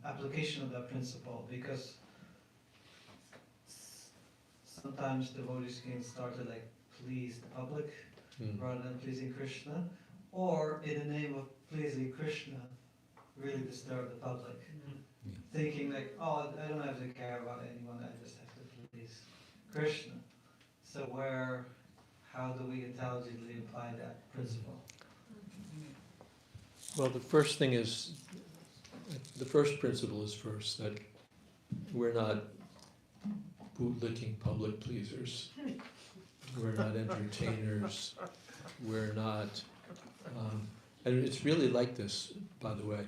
application of that principle? Because sometimes devotees can start to please the public rather than pleasing Krishna, or in the name of pleasing Krishna, really disturb the public, thinking oh, I don't have to care about anyone, I just have to please Krishna. So how do we intelligently apply that principle? Well, the first principle is first, that we're not bootlicking public pleasers. We're not entertainers. We're not, and it's really like this, by the way.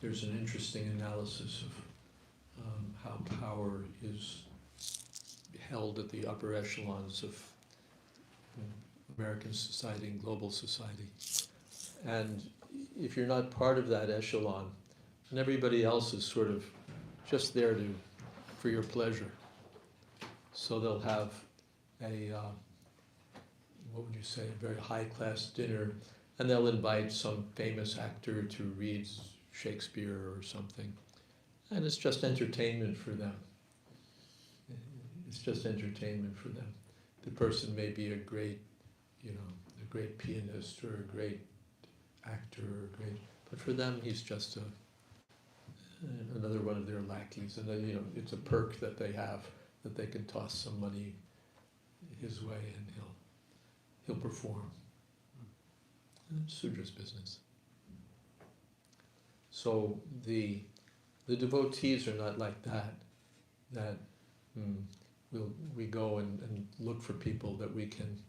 There's an interesting analysis of how power is held at the upper echelons of American society and global society. And if you're not part of that echelon, and everybody else is sort of just there for your pleasure. So they'll have a very high-class dinner, and they'll invite some famous actor to read Shakespeare or something, and it's just entertainment for them. It's just entertainment for them. The person may be a great pianist or a great actor, but for them he's just another one of their lackeys, and then, it's a perk that they have, that they can toss some money his way and he'll perform. And it's Sudra's business. So the devotees are not like that we go and look for people that we can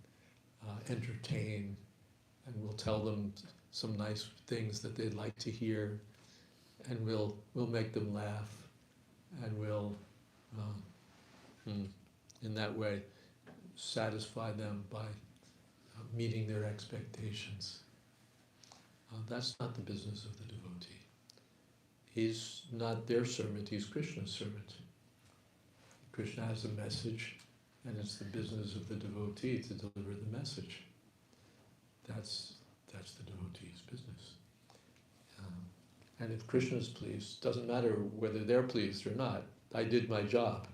entertain, and we'll tell them some nice things that they'd like to hear, and we'll make them laugh, and we'll in that way satisfy them by meeting their expectations. That's not the business of the devotee. He's not their servant, he's Krishna's servant. Krishna has a message, and it's the business of the devotee to deliver the message. That's the devotee's business. And And if Krishna is pleased, doesn't matter whether they're pleased or not. I did my job.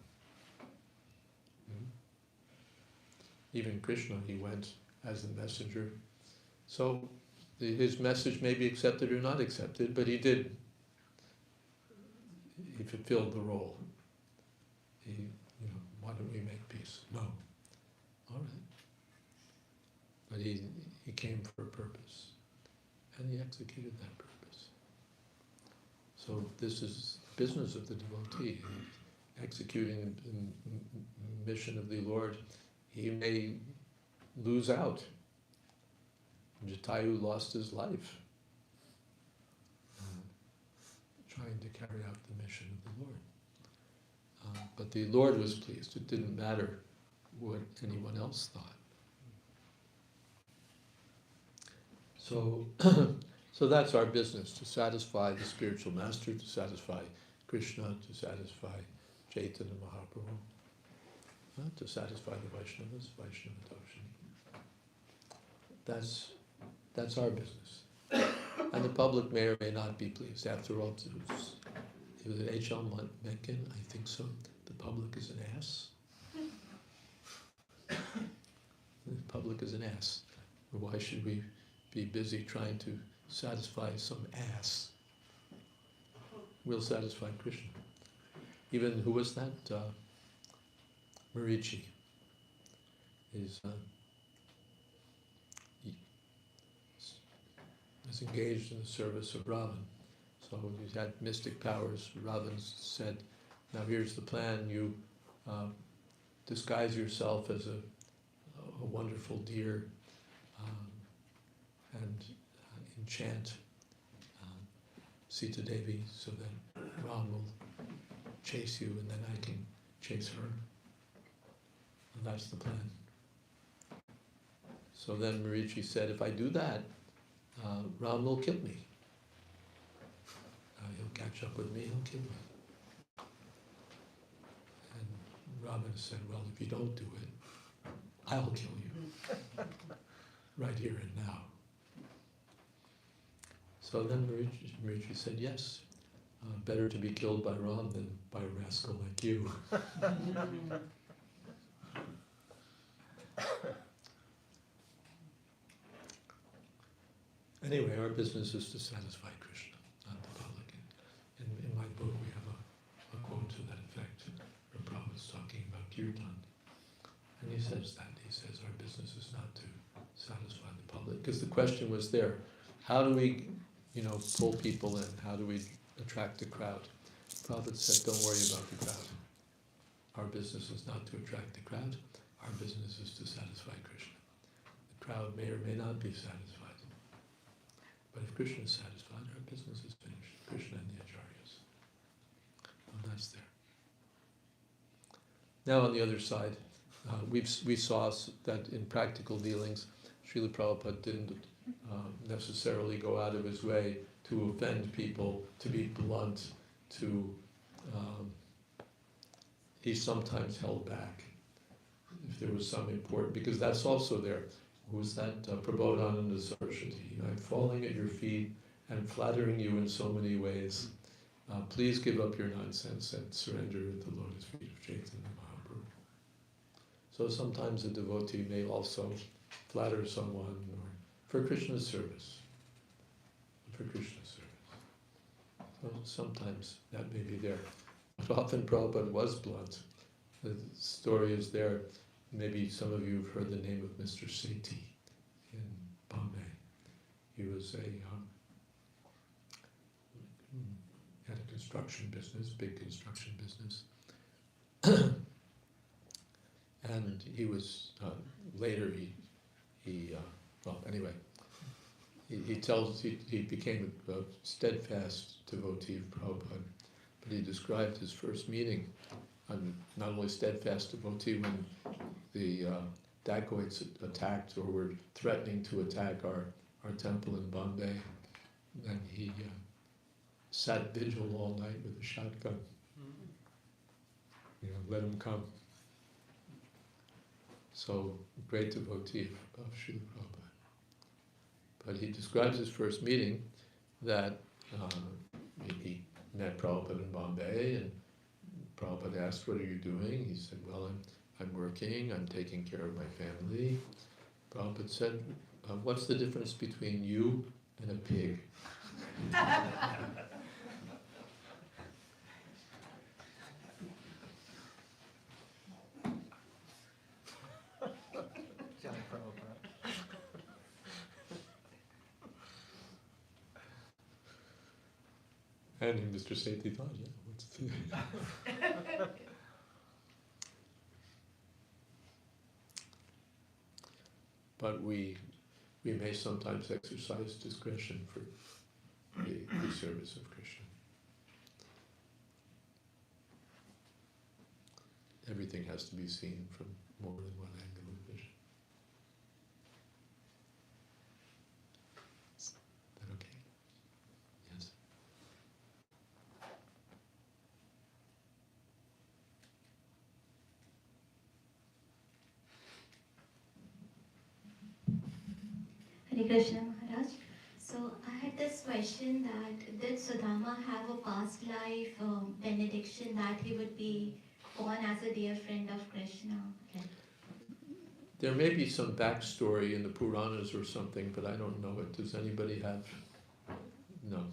Even Krishna, he went as the messenger. So his message may be accepted or not accepted, but he did. He fulfilled the role. Why don't we make peace? No. All right. But he came for a purpose, and he executed that purpose. So this is the business of the devotee, executing the mission of the Lord. He may lose out. Jatayu lost his life trying to carry out the mission of the Lord. But the Lord was pleased. It didn't matter what anyone else thought. So that's our business, to satisfy the spiritual master, to satisfy Krishna, to satisfy Chaitanya Mahaprabhu, to satisfy the Vaishnavas, Vaishnava Darshini. That's our business. And the public may or may not be pleased. After all, it was an H.L. Mencken, I think so. The public is an ass. The public is an ass. Why should we be busy trying to satisfy some ass? We'll satisfy Krishna. Even, who was that? Marichi. He was engaged in the service of Ravan. So he had mystic powers. Ravan said, now here's the plan, you disguise yourself as a wonderful deer and enchant Sita Devi so that Ram will chase you and then I can chase her. And that's the plan. So then Marichi said, if I do that, Ram will kill me. He'll catch up with me, he'll kill me. And Ravana said, well, if you don't do it, I'll kill you. Right here and now. So then Marichi said, yes, better to be killed by Ram than by a rascal like you. Anyway, our business is to satisfy Krishna, not the public. In my book, we have a quote to that effect, where Prabhupada's talking about kirtan. And he says that. He says our business is not to satisfy the public. Because the question was there, how do we, pull people in? How do we attract the crowd? Prabhupada said, don't worry about the crowd. Our business is not to attract the crowd. Our business is to satisfy Krishna. The crowd may or may not be satisfied. But if Krishna is satisfied, our business is finished. Krishna and the Acharyas. And that's there. Now on the other side, we saw that in practical dealings, Srila Prabhupada didn't necessarily go out of his way to offend people, to be blunt, he sometimes held back if there was some important, because that's also there. Who was that? Prabodhananda Saraswati. I'm falling at your feet and flattering you in so many ways. Please give up your nonsense and surrender at the lotus feet of Chaitanya Mahaprabhu. So sometimes a devotee may also flatter someone or for Krishna's service. For Krishna's service. So sometimes that may be there. But often Prabhupada was blunt. The story is there. Maybe some of you have heard the name of Mr. Sethi in Bombay. He was had a construction business, big construction business. And he was, later he became a steadfast devotee of Prabhupada. But he described his first meeting. I'm not only steadfast devotee when the dacoits attacked or were threatening to attack our temple in Bombay, then he sat vigil all night with a shotgun. Let him come. So, great devotee of Srila Prabhupada. But he describes his first meeting that he met Prabhupada in Bombay, and Prabhupada asked, "What are you doing?" He said, "Well, I'm working, I'm taking care of my family." Prabhupada said, "What's the difference between you and a pig?" Johnny Prabhupada. And Mr. Sethi thought, yeah, what's the... But we may sometimes exercise discretion for the service of Krishna. Everything has to be seen from more than one angle of vision. Is that okay? Yes. Hare Krishna Maharaj. So I had this question that did Sudama have a past life benediction that he would be born as a dear friend of Krishna? There may be some backstory in the Puranas or something, but I don't know it. Does anybody have? No.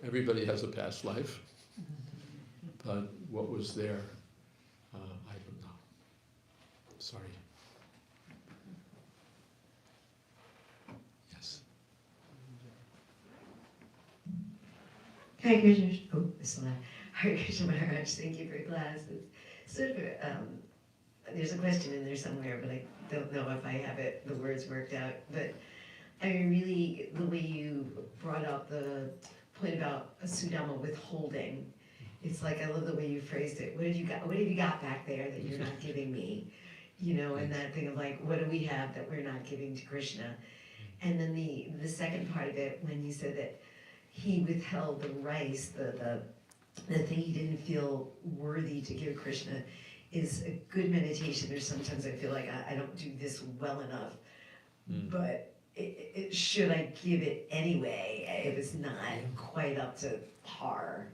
Everybody has a past life, but what was there, I don't know. Sorry. Yes. Hare Krishna. Oh, it's loud. Hare Krishna Maharaj. Thank you for class. It's sort of there's a question in there somewhere, but I don't know if I have it, the words worked out. But I mean, really, the way you brought up the point about Sudama withholding, it's like I love the way you phrased it. What have you got? What have you got back there that you're not giving me? You know, and that thing of like, what do we have that we're not giving to Krishna? And then the second part of it, when you said that he withheld the rice, the thing he didn't feel worthy to give Krishna, is a good meditation. There's sometimes I feel like I don't do this well enough, but should I give it anyway if it's not quite up to par?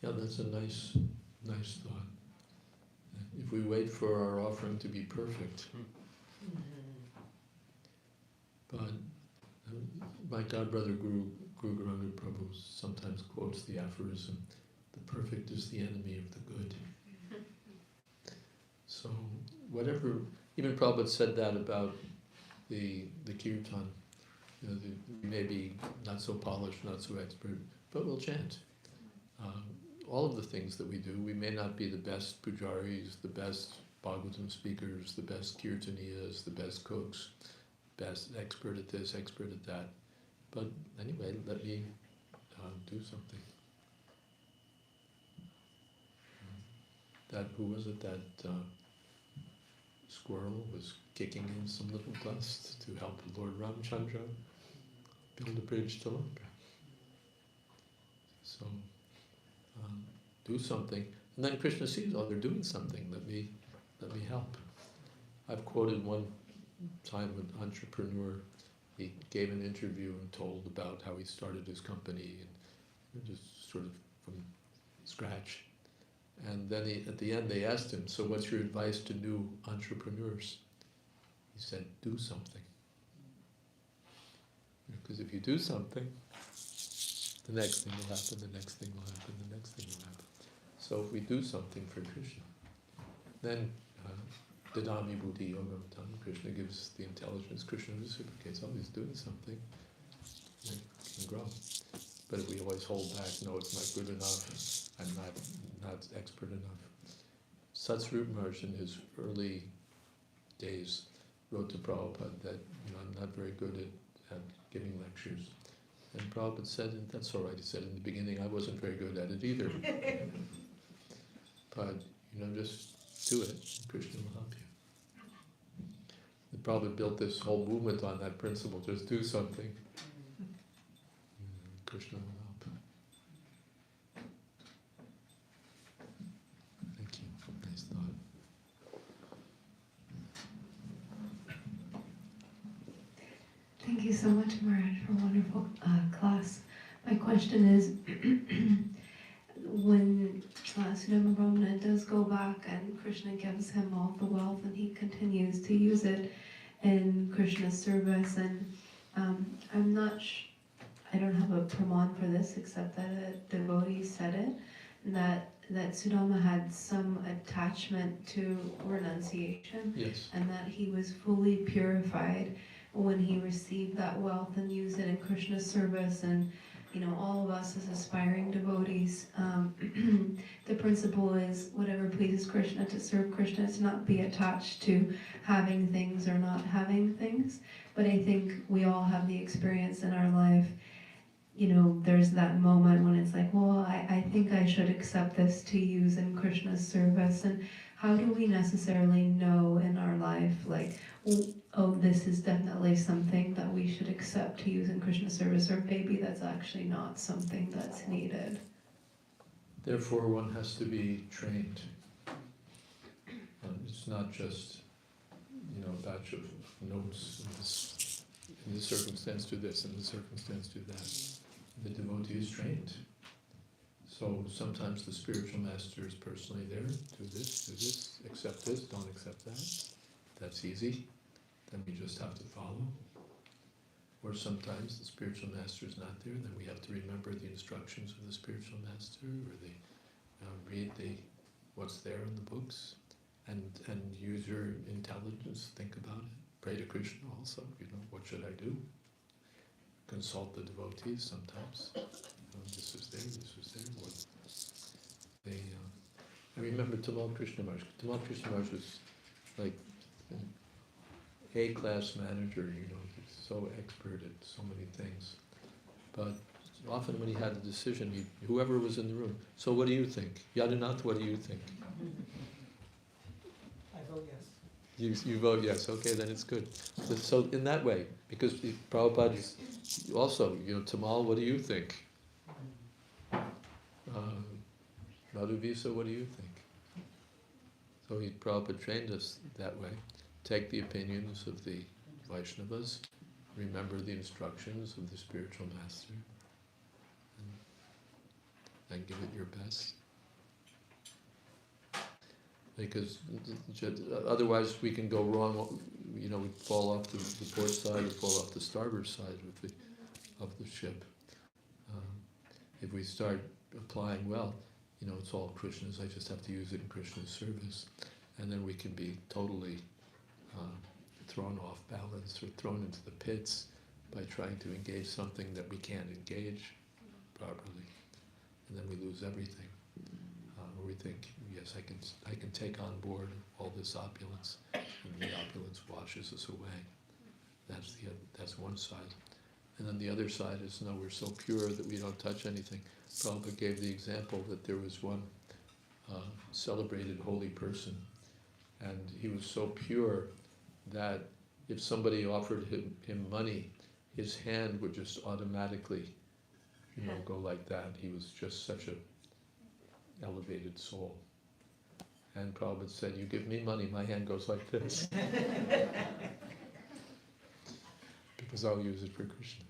Yeah, that's a nice thought. If we wait for our offering to be perfect, but my godbrother Guru Guranga Prabhu sometimes quotes the aphorism, "The perfect is the enemy of the good." So whatever, even Prabhupada said that about the kirtan. You know, we may be not so polished, not so expert, but we'll chant. All of the things that we do, we may not be the best pujaris, the best Bhagavatam speakers, the best kirtaniyas, the best cooks, best expert at this, expert at that. But anyway, let me do something. Who was it, that squirrel was kicking in some little dust to help Lord Ramchandra build a bridge to Lanka. So, do something. And then Krishna sees, oh, they're doing something, let me help. I've quoted one time an entrepreneur, he gave an interview and told about how he started his company, and just sort of from scratch. And then at the end they asked him, so what's your advice to new entrepreneurs? He said, do something. Because if you do something, the next thing will happen, the next thing will happen, the next thing will happen. So if we do something for Krishna, then Dadami Buddhi Yogam Tam, Krishna gives the intelligence, Krishna reciprocates, oh, he's doing something, it can grow. But if we always hold back, no, it's not good enough, I'm not expert enough. Satsvarupa Maharaj in his early days wrote to Prabhupada that, I'm not very good at giving lectures. And Prabhupada said, and that's all right, he said, in the beginning I wasn't very good at it either. But, just do it, Krishna will help you. And Prabhupada built this whole movement on that principle, just do something. Krishna will help. Thank you. Nice thought. Thank you so much, Maharaj, for a wonderful class. My question is, when Sudama Brahmana does go back and Krishna gives him all the wealth and he continues to use it in Krishna's service, and I'm not I don't have a praman for this except that a devotee said it, that Sudama had some attachment to renunciation, Yes. and that he was fully purified when he received that wealth and used it in Krishna's service. And all of us as aspiring devotees, the principle is whatever pleases Krishna, to serve Krishna, to not be attached to having things or not having things. But I think we all have the experience in our life, there's that moment when it's like, well, I think I should accept this to use in Krishna's service. And how do we necessarily know in our life, like, oh, this is definitely something that we should accept to use in Krishna's service, or maybe that's actually not something that's needed? Therefore, one has to be trained. It's not just, a batch of notes. In this circumstance, do this. In this circumstance, do that. The devotee is trained. So sometimes the spiritual master is personally there. Do this, accept this, don't accept that. That's easy. Then we just have to follow. Or sometimes the spiritual master is not there, then we have to remember the instructions of the spiritual master, or read what's there in the books, and use your intelligence, think about it. Pray to Krishna also, what should I do? Consult the devotees sometimes. This was there. I remember Tamal Krishna Maharaj. Tamal Krishna Maharaj was like an A-class manager, he's so expert at so many things. But often when he had a decision, whoever was in the room, so what do you think? Yadunath, what do you think? I vote yes. You vote yes, okay, then it's good. So in that way, because Prabhupada is also, Tamal, what do you think? Madhuvisa, what do you think? So Prabhupada trained us that way. Take the opinions of the Vaishnavas, remember the instructions of the spiritual master, and give it your best. Because otherwise we can go wrong, we fall off the port side or fall off the starboard side of the ship. If we start applying well, it's all Krishna's, I just have to use it in Krishna's service. And then we can be totally thrown off balance or thrown into the pits by trying to engage something that we can't engage properly. And then we lose everything. We think, yes, I can take on board all this opulence, and the opulence washes us away. That's one side. And then the other side is, no, we're so pure that we don't touch anything. Prabhupada gave the example that there was one celebrated holy person, and he was so pure that if somebody offered him money, his hand would just automatically, go like that. He was just such a elevated soul. And Prabhupada said, you give me money, my hand goes like this. Because I'll use it for Krishna.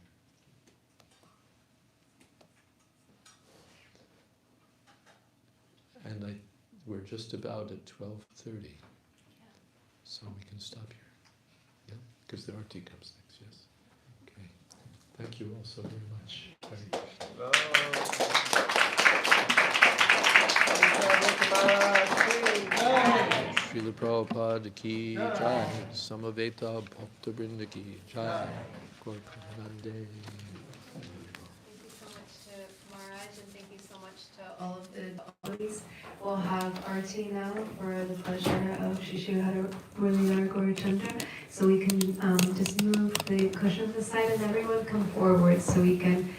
And we're just about at 12:30. So we can stop here. Yeah? Because the arti comes next, yes? Okay. Thank you all so very much. Hare Srila Prabhupada ki jai, Samaveta Bhakta Vrinda ki jai, Gorpanande. Thank you so much to Maharaj, and thank you so much to All of the devotees will have arti now for the pleasure of Shishihara Muralidhar Gaurachandra. So we can just move the cushions aside and everyone come forward so we can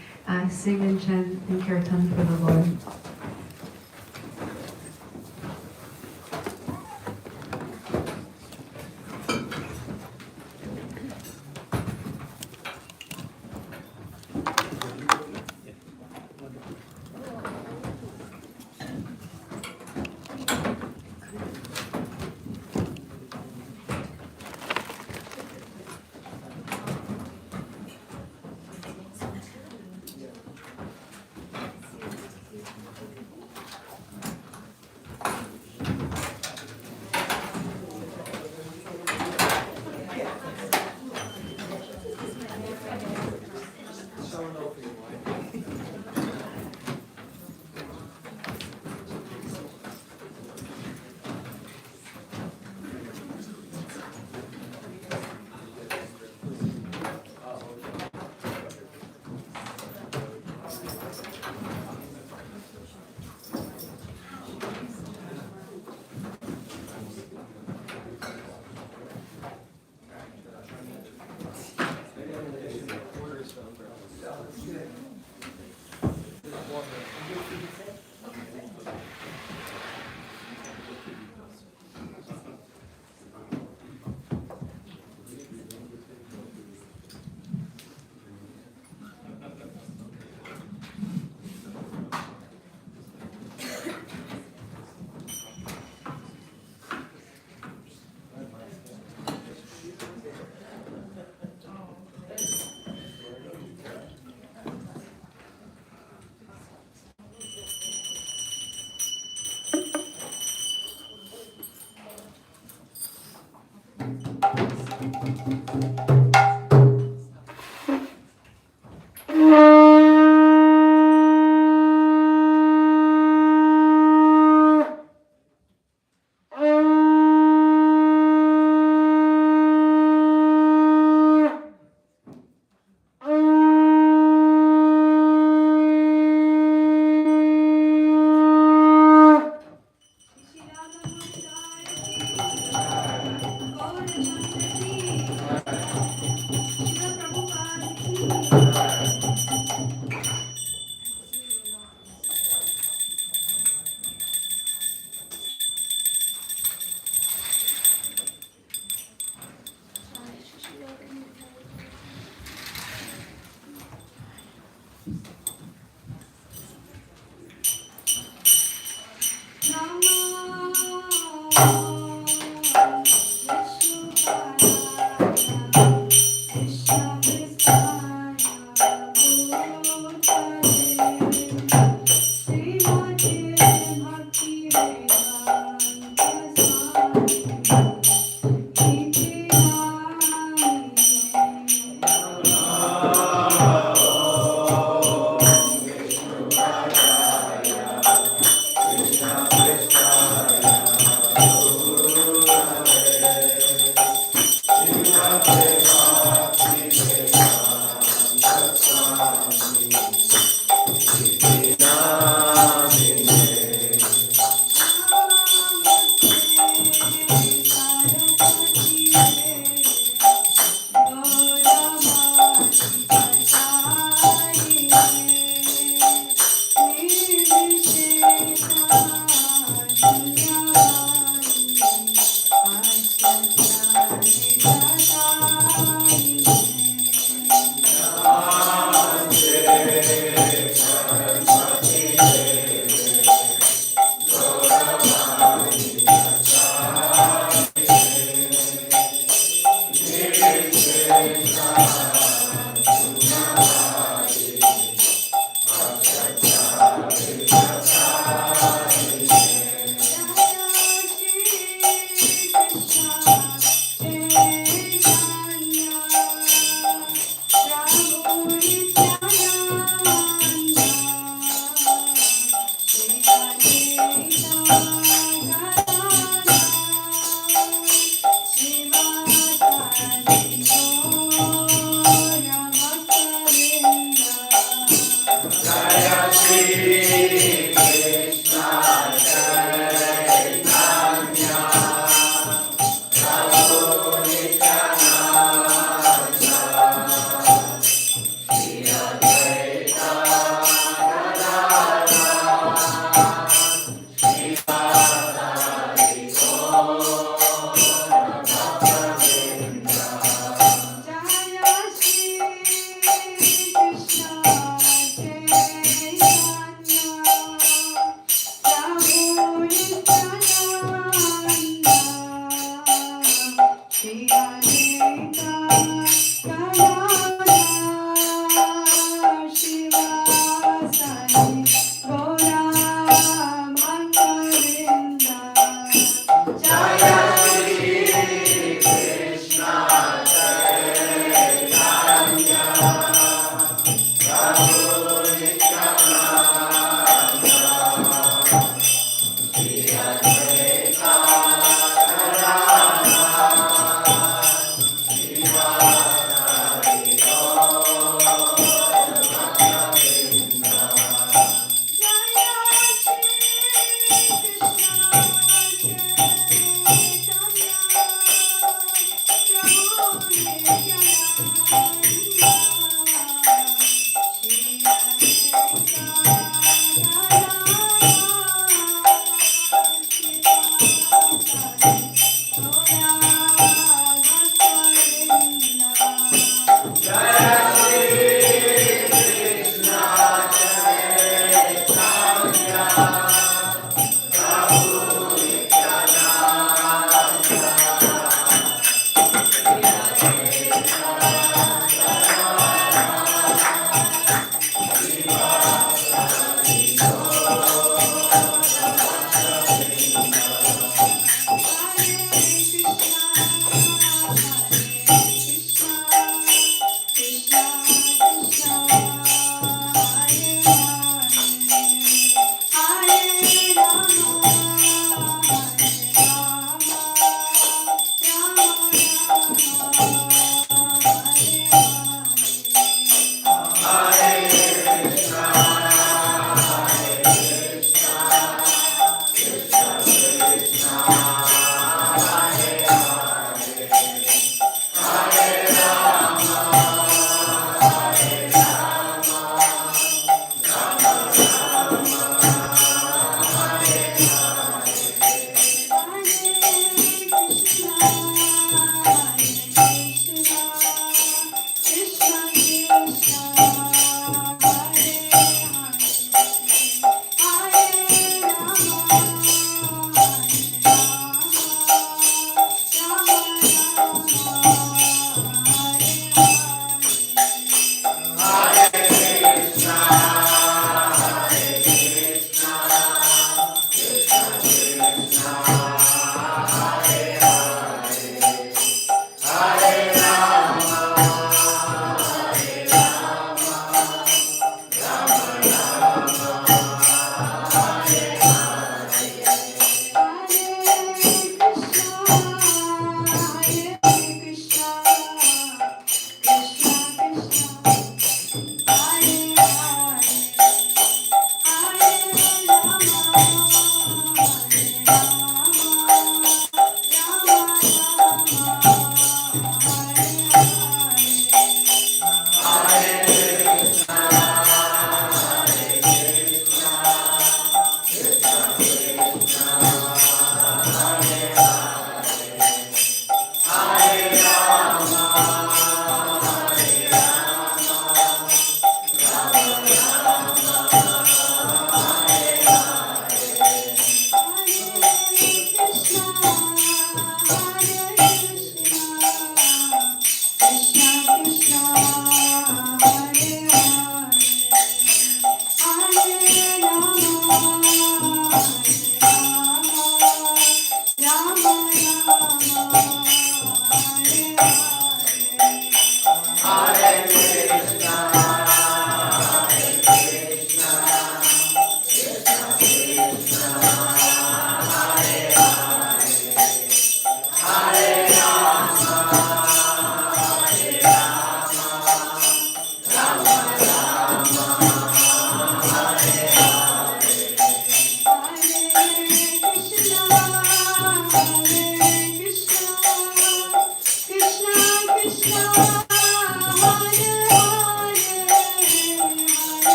sing and chant and kirtan for the Lord.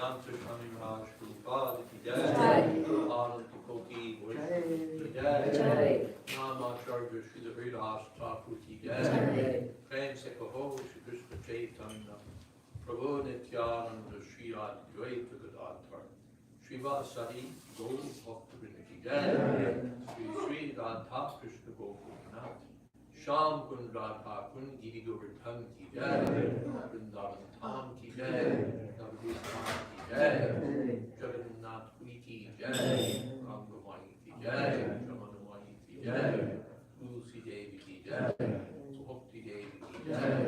Vedanta Swami Maharaj Prabhupada ki jai, Anand Koti Vaishnava ki jai, Namacharya Sri Haridas Thakur ki jai, Prem Se Kaho Shri Krishna Chaitanya, Prabhu Nityananda Sri Advaita Gadadhar, Srivasadi Gaur Bhaktivinoda ki jai, Sri Sri Radha Krishna Gopinath, Sham Kun Radha Kun Giri Govardhan ki jai, Vrindavan Tham ki jai, Navadvip Tham ki jai, Jagannath Puri ki jai, Gangamai ki jai, Jamanamai ki jai, Tulsi Devi ki jai, Bhakti Devi ki jai,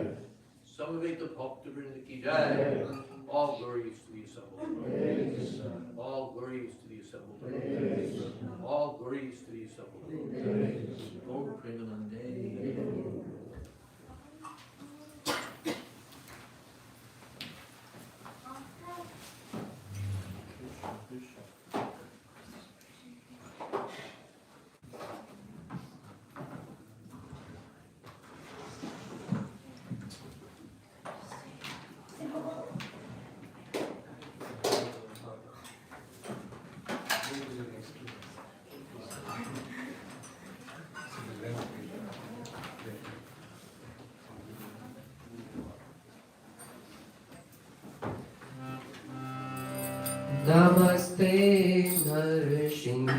Samaveta Bhaktivinoda ki jai, all glories to the assembled Lords, all glories to the assembled Lords, all glories to the assembled Lords, Gaur Premanande. Namaste Narsimhaya.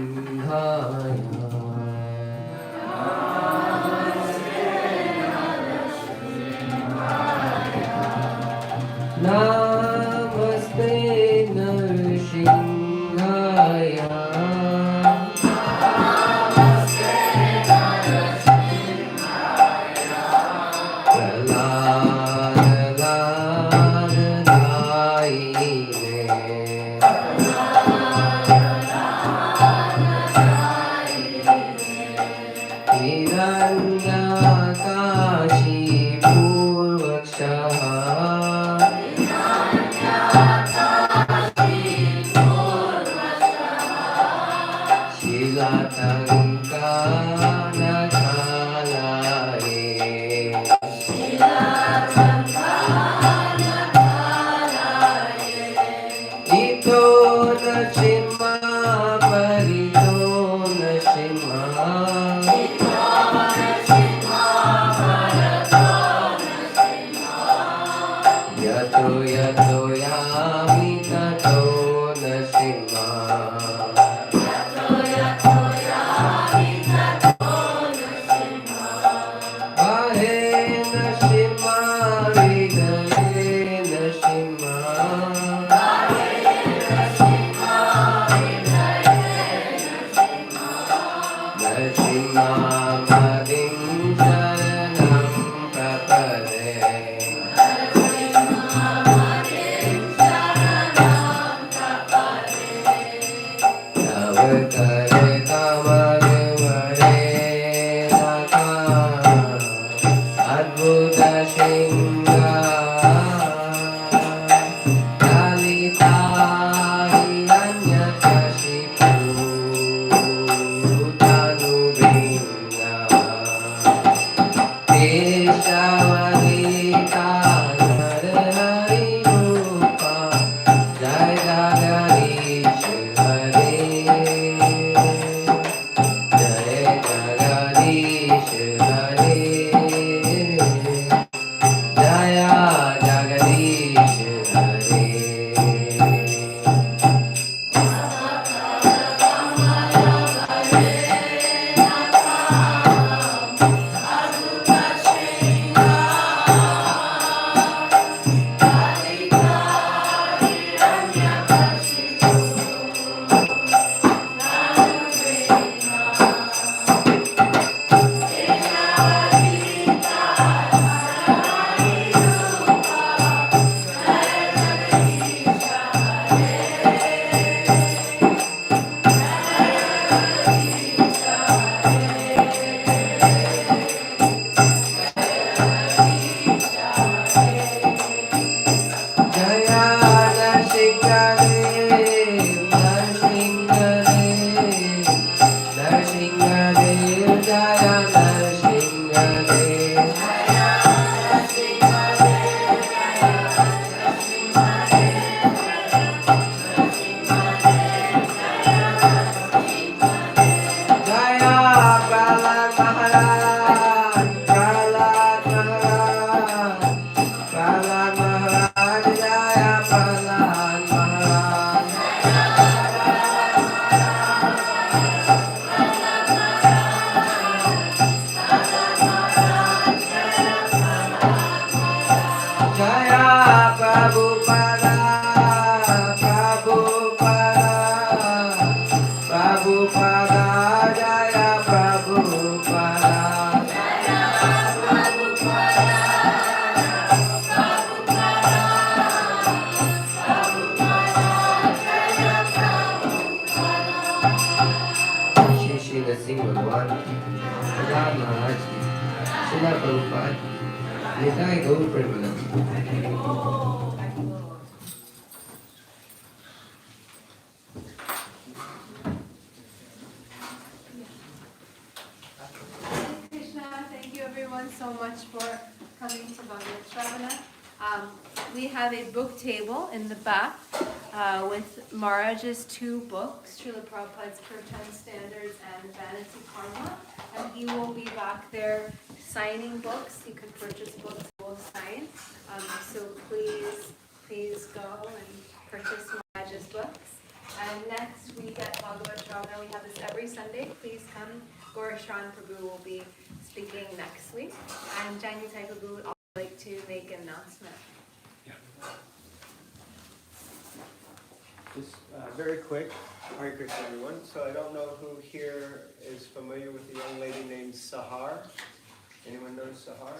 Namaste Narsimhaya. Prabhupada, Prabhupada, Prabhupada, Jaya Prabhupada. Shri Shri Nassim Bhagwan ki, Prabhupada Maharaj ki, Srila Prabhupada ki, Nitai Gaur Premanandi. Krishna, thank you everyone so much for coming to Bhagavat Sravana. We have a book table in the back with Maharaj's two books, Srila Prabhupada's Kirtan Standards and Vanity Karma, and he will be back there signing books. You could purchase books, we'll sign. So please go and purchase Maharaj's books. And next we get Bhagavat Sravana. We have this every Sunday. Please come. Gaurashan Prabhu will be speaking next week. And Jayadvaita Prabhu would also like to make an announcement. Just very quick, Hare Krishna everyone. So I don't know who here is familiar with a young lady named Sahar. Anyone knows Sahar?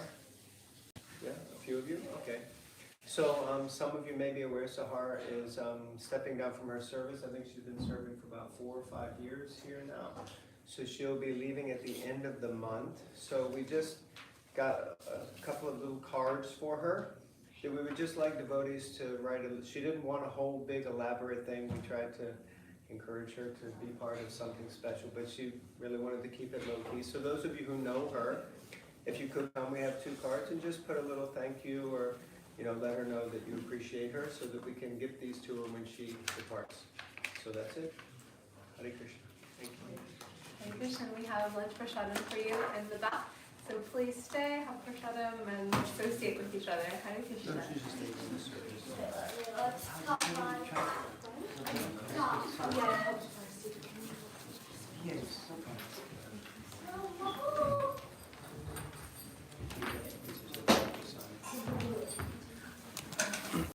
Yeah, a few of you? Okay. So some of you may be aware Sahar is stepping down from her service. I think she's been serving for about 4 or 5 years here now. So she'll be leaving at the end of the month. So we just got a couple of little cards for her. We would just like devotees to write she didn't want a whole big elaborate thing. We tried to encourage her to be part of something special, but she really wanted to keep it low key. So those of you who know her, if you could come, we have 2 cards, and just put a little thank you or let her know that you appreciate her so that we can give these to her when she departs. So that's it. Hare Krishna. Thank you. Hare Krishna, we have lunch prasadam for you in the back. So please stay, have prasadam, and associate with each other. Hare Krishna. No, she's just taking this.